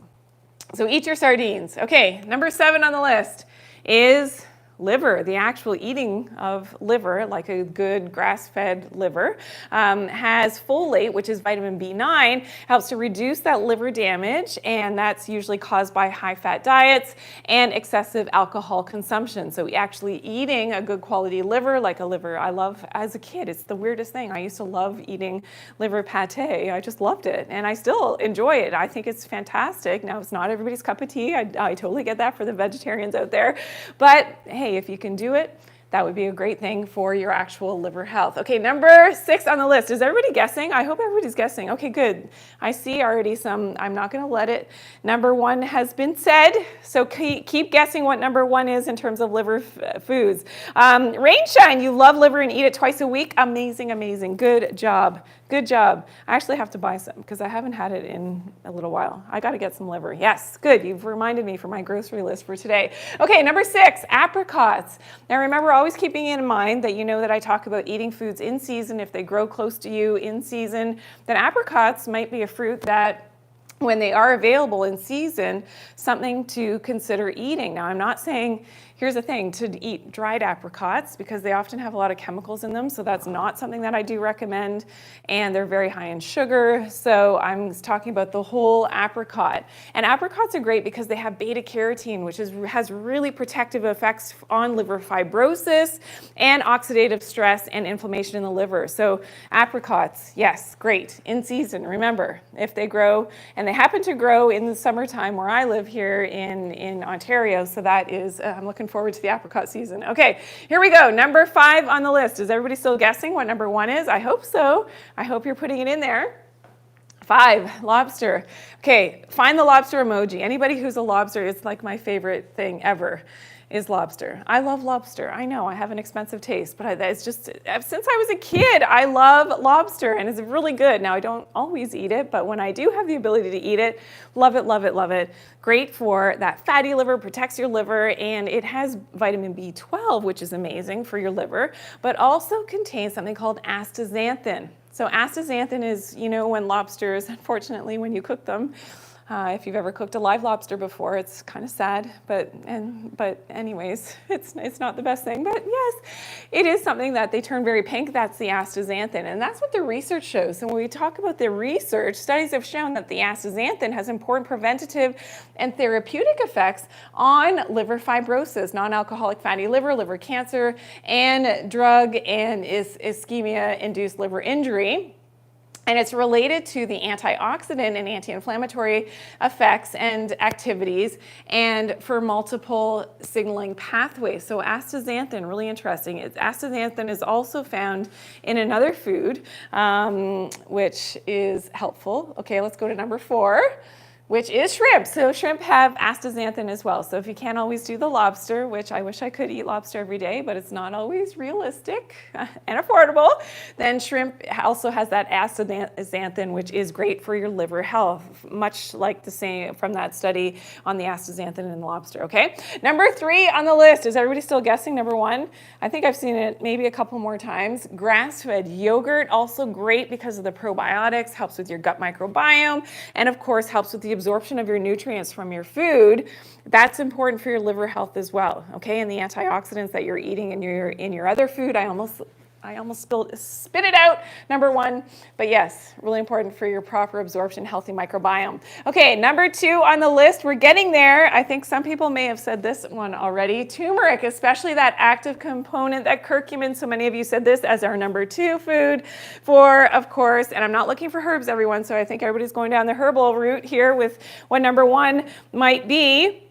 So eat your sardines. Okay, number 7 on the list is liver. The actual eating of liver, like a good grass-fed liver, has folate, which is vitamin B9, helps to reduce that liver damage, and that's usually caused by high-fat diets and excessive alcohol consumption. So actually eating a good quality liver, like a liver I love as a kid, it's the weirdest thing. I used to love eating liver pate. I just loved it, and I still enjoy it. I think it's fantastic. Now, it's not everybody's cup of tea. I totally get that for the vegetarians out there, but hey, if you can do it, that would be a great thing for your actual liver health. Okay, number 6 on the list. Is everybody guessing? I hope everybody's guessing. Okay, good. I see already some. I'm not going to let it. Number 1 has been said, so keep guessing what number 1 is in terms of liver foods. Rainshine, you love liver and eat it twice a week. Amazing, amazing. Good job. Good job. I actually have to buy some because I haven't had it in a little while. I got to get some liver. Yes, good. You've reminded me for my grocery list for today. Okay, number 6, apricots. Now remember, always keeping in mind that that I talk about eating foods in season. If they grow close to you in season, then apricots might be a fruit that, when they are available in season, something to consider eating. Now, I'm not saying, here's the thing, to eat dried apricots, because they often have a lot of chemicals in them, so that's not something that I do recommend, and they're very high in sugar, so I'm talking about the whole apricot. And apricots are great because they have beta-carotene, which has really protective effects on liver fibrosis and oxidative stress and inflammation in the liver. So apricots, yes, great, in season. Remember, if they grow, and they happen to grow in the summertime where I live here in Ontario, so that is, I'm looking forward to the apricot season. Okay, here we go. Number 5 on the list. Is everybody still guessing what number 1 is? I hope so. I hope you're putting it in there. 5, lobster. Okay, find the lobster emoji. Anybody who's a lobster, it's like my favorite thing ever, is lobster. I love lobster. I know I have an expensive taste, but it's just, since I was a kid, I love lobster, and it's really good. Now, I don't always eat it, but when I do have the ability to eat it, love it, love it, love it. Great for that fatty liver, protects your liver, and it has vitamin B12, which is amazing for your liver, but also contains something called astaxanthin. So astaxanthin is, when lobsters, unfortunately, when you cook them, If you've ever cooked a live lobster before, it's kind of sad, but anyways, it's not the best thing. But yes, it is something that they turn very pink. That's the astaxanthin, and that's what the research shows. And when we talk about the research, studies have shown that the astaxanthin has important preventative and therapeutic effects on liver fibrosis, non-alcoholic fatty liver, liver cancer, and drug and ischemia-induced liver injury. And it's related to the antioxidant and anti-inflammatory effects and activities and for multiple signaling pathways. So astaxanthin, really interesting. Astaxanthin is also found in another food, which is helpful. Okay, let's go to number 4, which is shrimp. So shrimp have astaxanthin as well. So if you can't always do the lobster, which I wish I could eat lobster every day, but it's not always realistic and affordable, then shrimp also has that astaxanthin, which is great for your liver health, much like the same from that study on the astaxanthin in lobster, okay? Number 3 on the list, is everybody still guessing number 1? I think I've seen it maybe a couple more times. Grass-fed yogurt, also great because of the probiotics, helps with your gut microbiome, and of course helps with the absorption of your nutrients from your food. That's important for your liver health as well, okay? And the antioxidants that you're eating in your other food, I almost spit it out, number 1. But yes, really important for your proper absorption, healthy microbiome. Okay, number 2 on the list, we're getting there. I think some people may have said this one already. Turmeric, especially that active component, that curcumin. So many of you said this as our number 2 food for, of course, and I'm not looking for herbs, everyone, so I think everybody's going down the herbal route here with what number 1 might be.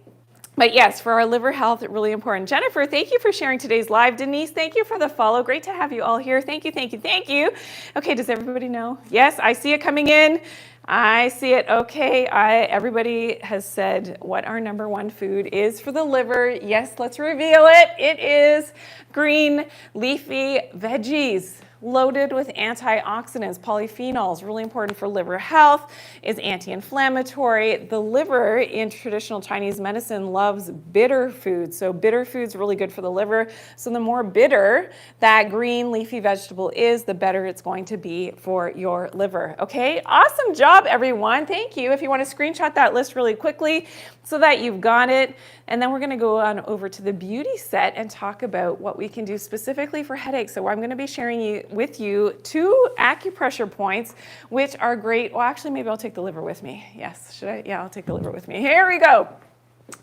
But yes, for our liver health, really important. Jennifer, thank you for sharing today's live. Denise, thank you for the follow. Great to have you all here. Thank you, thank you, thank you. Okay, does everybody know? Yes, I see it coming in. I see it. Okay, everybody has said what our number 1 food is for the liver. Yes, let's reveal it. It is green leafy veggies, loaded with antioxidants, polyphenols, really important for liver health, is anti-inflammatory. The liver in traditional Chinese medicine loves bitter foods. So bitter foods really good for the liver. So the more bitter that green leafy vegetable is, the better it's going to be for your liver. Okay, awesome job, everyone. Thank you. If you want to screenshot that list really quickly so that you've got it. And then we're going to go on over to the beauty set and talk about what we can do specifically for headaches. So I'm going to be sharing with you 2 acupressure points, which are great. Well, actually, maybe I'll take the liver with me. Yes, should I? Yeah, I'll take the liver with me. Here we go.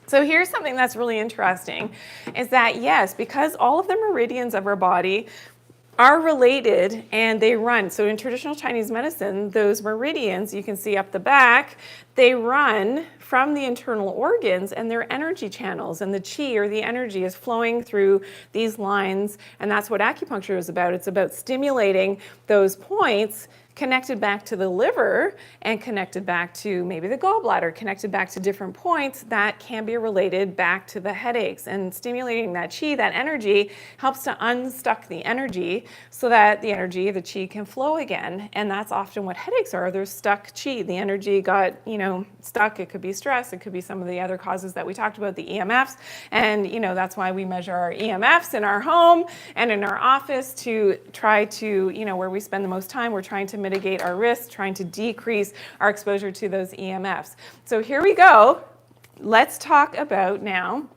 So here's something that's really interesting, is that yes, because all of the meridians of our body are related and they run. So in traditional Chinese medicine, those meridians, you can see up the back, they run from the internal organs and they're energy channels, and the qi or the energy is flowing through these lines, and that's what acupuncture is about. It's about stimulating those points connected back to the liver and connected back to maybe the gallbladder, connected back to different points that can be related back to the headaches. And stimulating that qi, that energy, helps to unstuck the energy so that the energy, the qi, can flow again. And that's often what headaches are. They're stuck qi. The energy got, stuck. It could be stress. It could be some of the other causes that we talked about, the EMFs. And, that's why we measure our EMFs in our home and in our office to try to, where we spend the most time, we're trying to mitigate our risk, trying to decrease our exposure to those EMFs. So here we go. Let's talk about now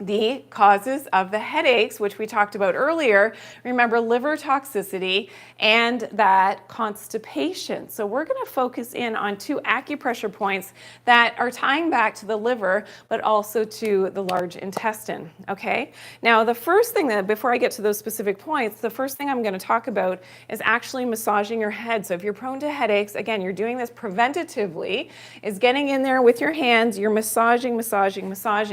the causes of the headaches, which we talked about earlier. Remember, liver toxicity and that constipation. So we're going to focus in on 2 acupressure points that are tying back to the liver, but also to the large intestine, okay? Now, the first thing that, before I get to those specific points, the first thing I'm going to talk about is actually massaging your head. So if you're prone to headaches, again, you're doing this preventatively, is getting in there with your hands, you're massaging,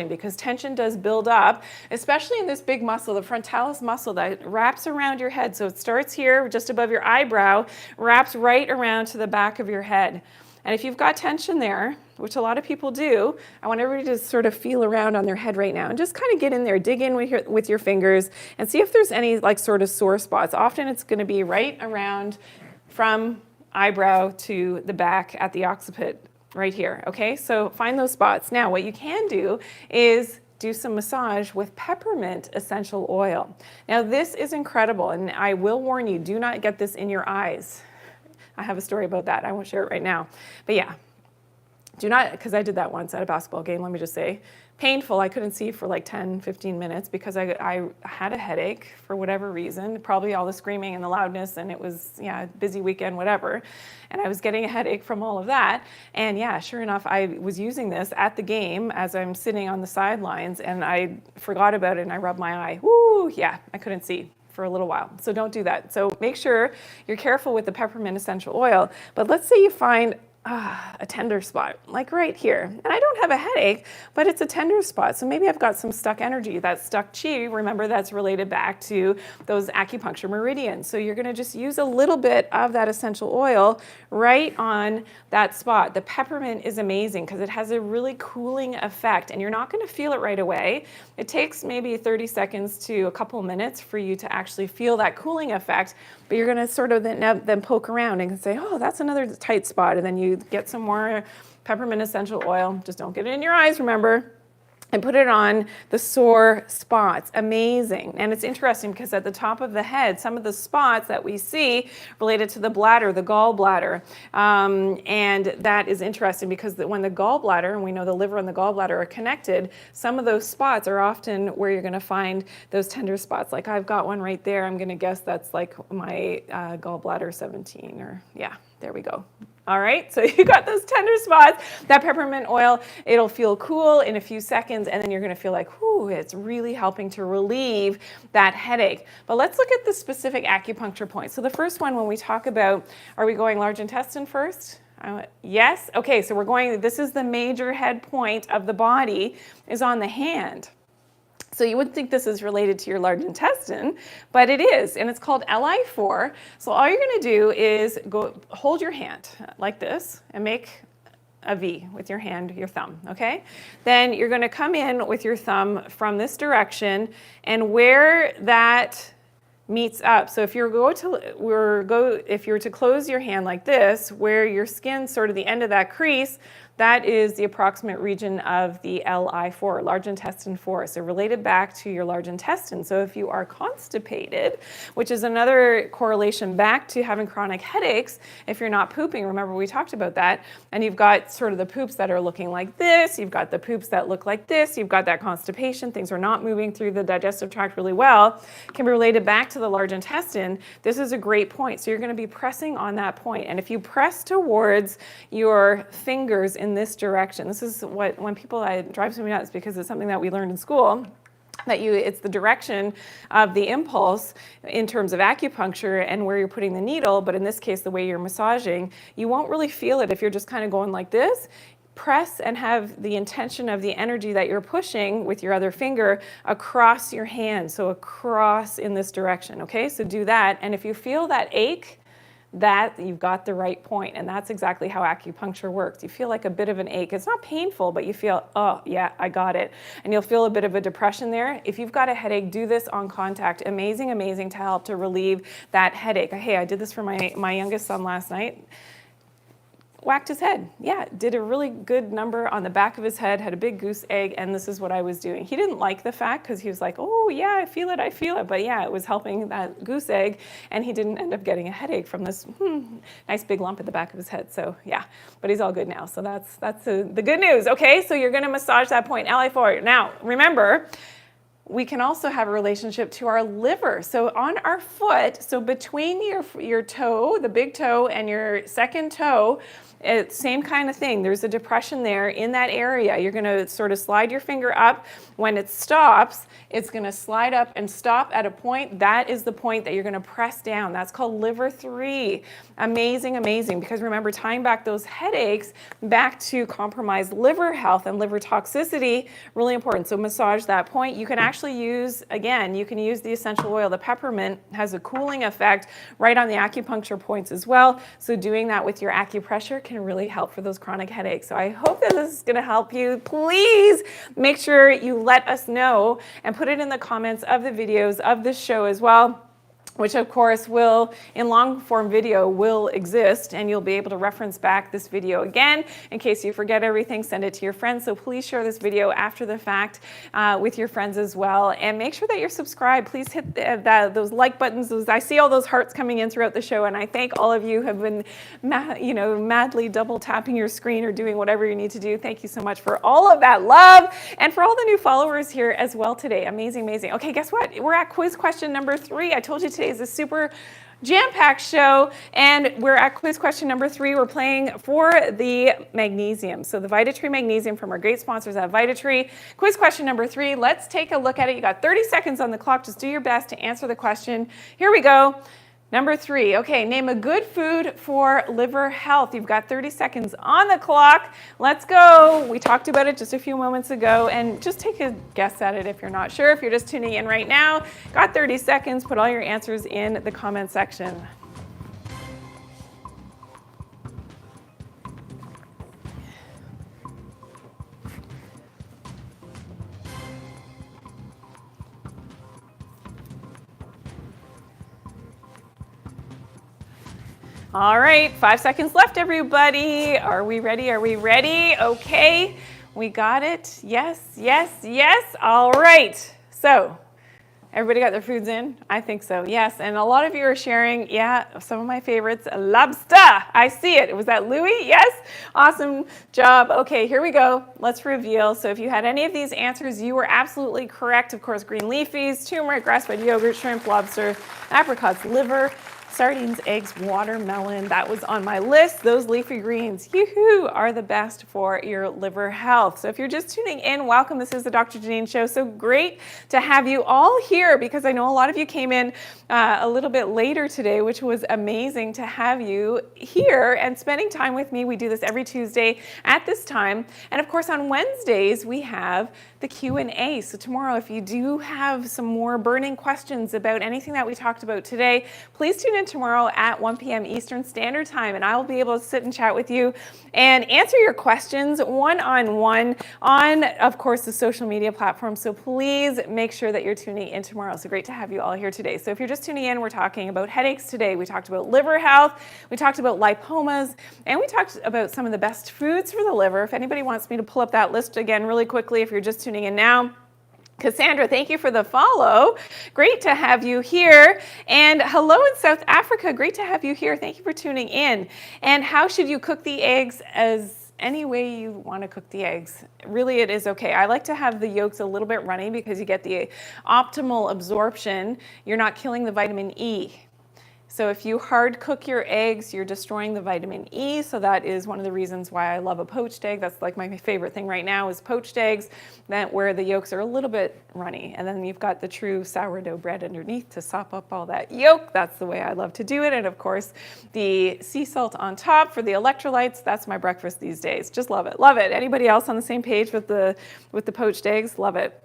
because tension does build up, especially in this big muscle, the frontalis muscle that wraps around your head. So it starts here just above your eyebrow, wraps right around to the back of your head. And if you've got tension there, which a lot of people do, I want everybody to sort of feel around on their head right now and just kind of get in there, dig in with your fingers and see if there's any sort of sore spots. Often it's going to be right around from eyebrow to the back at the occiput right here. Okay, so find those spots. Now what you can do is do some massage with peppermint essential oil. Now this is incredible, and I will warn you, do not get this in your eyes. I have a story about that. I won't share it right now. But yeah, Do not, because I did that once at a basketball game, let me just say. Painful. I couldn't see for like 10, 15 minutes because I had a headache for whatever reason, probably all the screaming and the loudness, and it was, yeah, busy weekend, whatever. And I was getting a headache from all of that. And yeah, sure enough, I was using this at the game as I'm sitting on the sidelines, and I forgot about it and I rubbed my eye. Woo, yeah, I couldn't see for a little while. So don't do that. So make sure you're careful with the peppermint essential oil. But let's say you find a tender spot, like right here. And I don't have a headache, but it's a tender spot. So maybe I've got some stuck energy. That stuck chi, remember, that's related back to those acupuncture meridians. So you're going to just use a little bit of that essential oil right on that spot. The peppermint is amazing because it has a really cooling effect, and you're not going to feel it right away. It takes maybe 30 seconds to a couple minutes for you to actually feel that cooling effect, but you're going to sort of then poke around and say, oh, that's another tight spot, and then you get some more peppermint essential oil. Just don't get it in your eyes, remember, and put it on the sore spots. Amazing. And it's interesting because at the top of the head, some of the spots that we see related to the bladder, the gallbladder, and that is interesting because when the gallbladder, and we know the liver and the gallbladder are connected, some of those spots are often where you're going to find those tender spots. Like I've got one right there. I'm going to guess that's like my gallbladder 17, or yeah, there we go. All right, so you got those tender spots. That peppermint oil, it'll feel cool in a few seconds, and then you're going to feel like, whoo, it's really helping to relieve that headache. But let's look at the specific acupuncture points. So the first one, when we talk about, are we going large intestine first? Yes. Okay, so we're going, this is the major head point of the body, is on the hand. So you wouldn't think this is related to your large intestine, but it is, and it's called Li4. So all you're going to do is hold your hand like this and make a V with your hand, your thumb, okay? Then you're going to come in with your thumb from this direction, and where that meets up. So if you were to close your hand like this, where your skin, sort of the end of that crease, that is the approximate region of the Li4, large intestine 4. So related back to your large intestine. So if you are constipated, which is another correlation back to having chronic headaches, if you're not pooping, remember we talked about that, and you've got sort of the poops that are looking like this, you've got the poops that look like this, you've got that constipation, things are not moving through the digestive tract really well, can be related back to the large intestine. This is a great point. So you're going to be pressing on that point. And if you press towards your fingers in this direction, this is what, when people, it drives me nuts because it's something that we learned in school, that it's the direction of the impulse in terms of acupuncture and where you're putting the needle, but in this case, the way you're massaging, you won't really feel it if you're just kind of going like this. Press and have the intention of the energy that you're pushing with your other finger across your hand, so across in this direction, okay? So do that, and if you feel that ache, that you've got the right point, and that's exactly how acupuncture works. You feel like a bit of an ache. It's not painful, but you feel, oh yeah, I got it. And you'll feel a bit of a depression there. If you've got a headache, do this on contact. Amazing, amazing to help to relieve that headache. Hey, I did this for my youngest son last night. Whacked his head. Yeah, did a really good number on the back of his head, had a big goose egg, and this is what I was doing. He didn't like the fact because he was like, oh yeah, I feel it. But yeah, it was helping that goose egg, and he didn't end up getting a headache from this nice big lump at the back of his head. So yeah, but he's all good now. So that's the good news. Okay, so you're going to massage that point, Li4. Now, remember, we can also have a relationship to our liver. So on our foot, so between your toe, the big toe, and your second toe, it's same kind of thing. There's a depression there in that area. You're going to sort of slide your finger up. When it stops, it's going to slide up and stop at a point. That is the point that you're going to press down. That's called liver 3. Amazing, amazing. Because remember, tying back those headaches back to compromised liver health and liver toxicity, really important. So massage that point. You can actually use, again, you can use the essential oil. The peppermint has a cooling effect right on the acupuncture points as well. So doing that with your acupressure can really help for those chronic headaches. So I hope that this is going to help you. Please make sure you let us know and put it in the comments of the videos of this show as well. which of course will, in long form video, will exist, and you'll be able to reference back this video again. In case you forget everything, send it to your friends. So please share this video after the fact with your friends as well. And make sure that you're subscribed. Please hit those like buttons. I see all those hearts coming in throughout the show, and I thank all of you who have been madly double tapping your screen or doing whatever you need to do. Thank you so much for all of that love, and for all the new followers here as well today. Amazing, amazing. Okay, guess what? We're at quiz question number 3. I told you today is a super jam-packed show, and we're at quiz question number 3. We're playing for the magnesium. So the Vitatree magnesium from our great sponsors at Vitatree. Quiz question number 3. Let's take a look at it. You got 30 seconds on the clock. Just do your best to answer the question. Here we go. Number 3, okay, name a good food for liver health. You've got 30 seconds on the clock. Let's go. We talked about it just a few moments ago, and just take a guess at it if you're not sure. If you're just tuning in right now, got 30 seconds. Put all your answers in the comment section. All right, 5 seconds left, everybody. Are we ready? Are we ready? Okay, we got it. Yes, yes, yes. All right. So, everybody got their foods in? I think so, yes. And a lot of you are sharing, yeah, some of my favorites. Lobster, I see it. Was that Louis? Yes? Awesome job. Okay, here we go. Let's reveal. So if you had any of these answers, you were absolutely correct. Of course, green leafies, turmeric, grass-fed yogurt, shrimp, lobster, apricots, liver, sardines, eggs, watermelon. That was on my list. Those leafy greens, yoo-hoo, are the best for your liver health. So if you're just tuning in, welcome. This is the Dr. Janine Show. So great to have you all here, because I know a lot of you came in a little bit later today, which was amazing to have you here and spending time with me. We do this every Tuesday at this time. And of course, on Wednesdays, we have the Q&A. So tomorrow, if you do have some more burning questions about anything that we talked about today, please tune in tomorrow at 1 p.m. Eastern Standard Time, and I will be able to sit and chat with you and answer your questions one-on-one on, of course, the social media platform. So please make sure that you're tuning in tomorrow. So great to have you all here today. So if you're just tuning in, we're talking about headaches today. We talked about liver health, we talked about lipomas, and we talked about some of the best foods for the liver. If anybody wants me to pull up that list again really quickly, if you're just tuning in now. Cassandra, thank you for the follow. Great to have you here. And hello in South Africa. Great to have you here. Thank you for tuning in. And how should you cook the eggs? As any way you want to cook the eggs. Really, it is okay. I like to have the yolks a little bit runny because you get the optimal absorption. You're not killing the vitamin E. So if you hard cook your eggs, you're destroying the vitamin E. So that is one of the reasons why I love a poached egg. That's like my favorite thing right now is poached eggs, that where the yolks are a little bit runny. And then you've got the true sourdough bread underneath to sop up all that yolk. That's the way I love to do it. And of course, the sea salt on top for the electrolytes. That's my breakfast these days. Just love it. Love it. Anybody else on the same page with the poached eggs? Love it.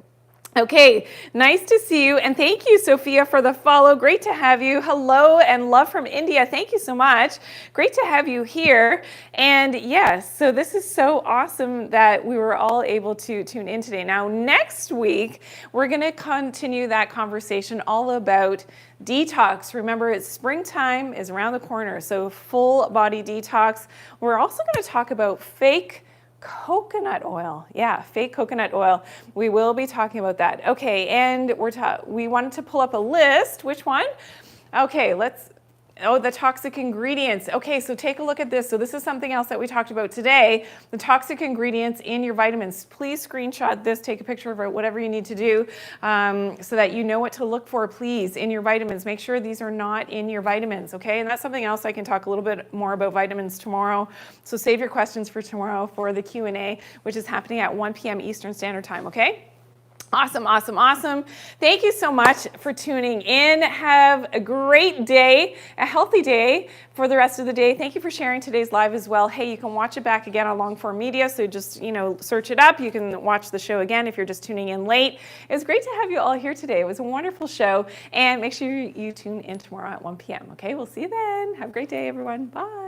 Okay, nice to see you, and thank you, Sophia, for the follow. Great to have you. Hello, and love from India. Thank you so much. Great to have you here. And yes, so this is so awesome that we were all able to tune in today. Now, next week, we're going to continue that conversation all about detox. Remember, it's springtime is around the corner, so full body detox. We're also going to talk about fake coconut oil. Yeah, fake coconut oil. We will be talking about that. Okay, and we wanted to pull up a list. Which one? Okay, the toxic ingredients. Okay, so take a look at this. So this is something else that we talked about today, the toxic ingredients in your vitamins. Please screenshot this, take a picture of it, whatever you need to do so that you know what to look for, please, in your vitamins. Make sure these are not in your vitamins, okay? And that's something else I can talk a little bit more about vitamins tomorrow. So save your questions for tomorrow for the Q&A, which is happening at 1 p.m. Eastern Standard Time, okay? Awesome, awesome, awesome. Thank you so much for tuning in. Have a great day, a healthy day for the rest of the day. Thank you for sharing today's live as well. Hey, you can watch it back again on long form media, so just, search it up. You can watch the show again if you're just tuning in late. It was great to have you all here today. It was a wonderful show, and make sure you tune in tomorrow at 1 p.m., okay? We'll see you then. Have a great day, everyone. Bye.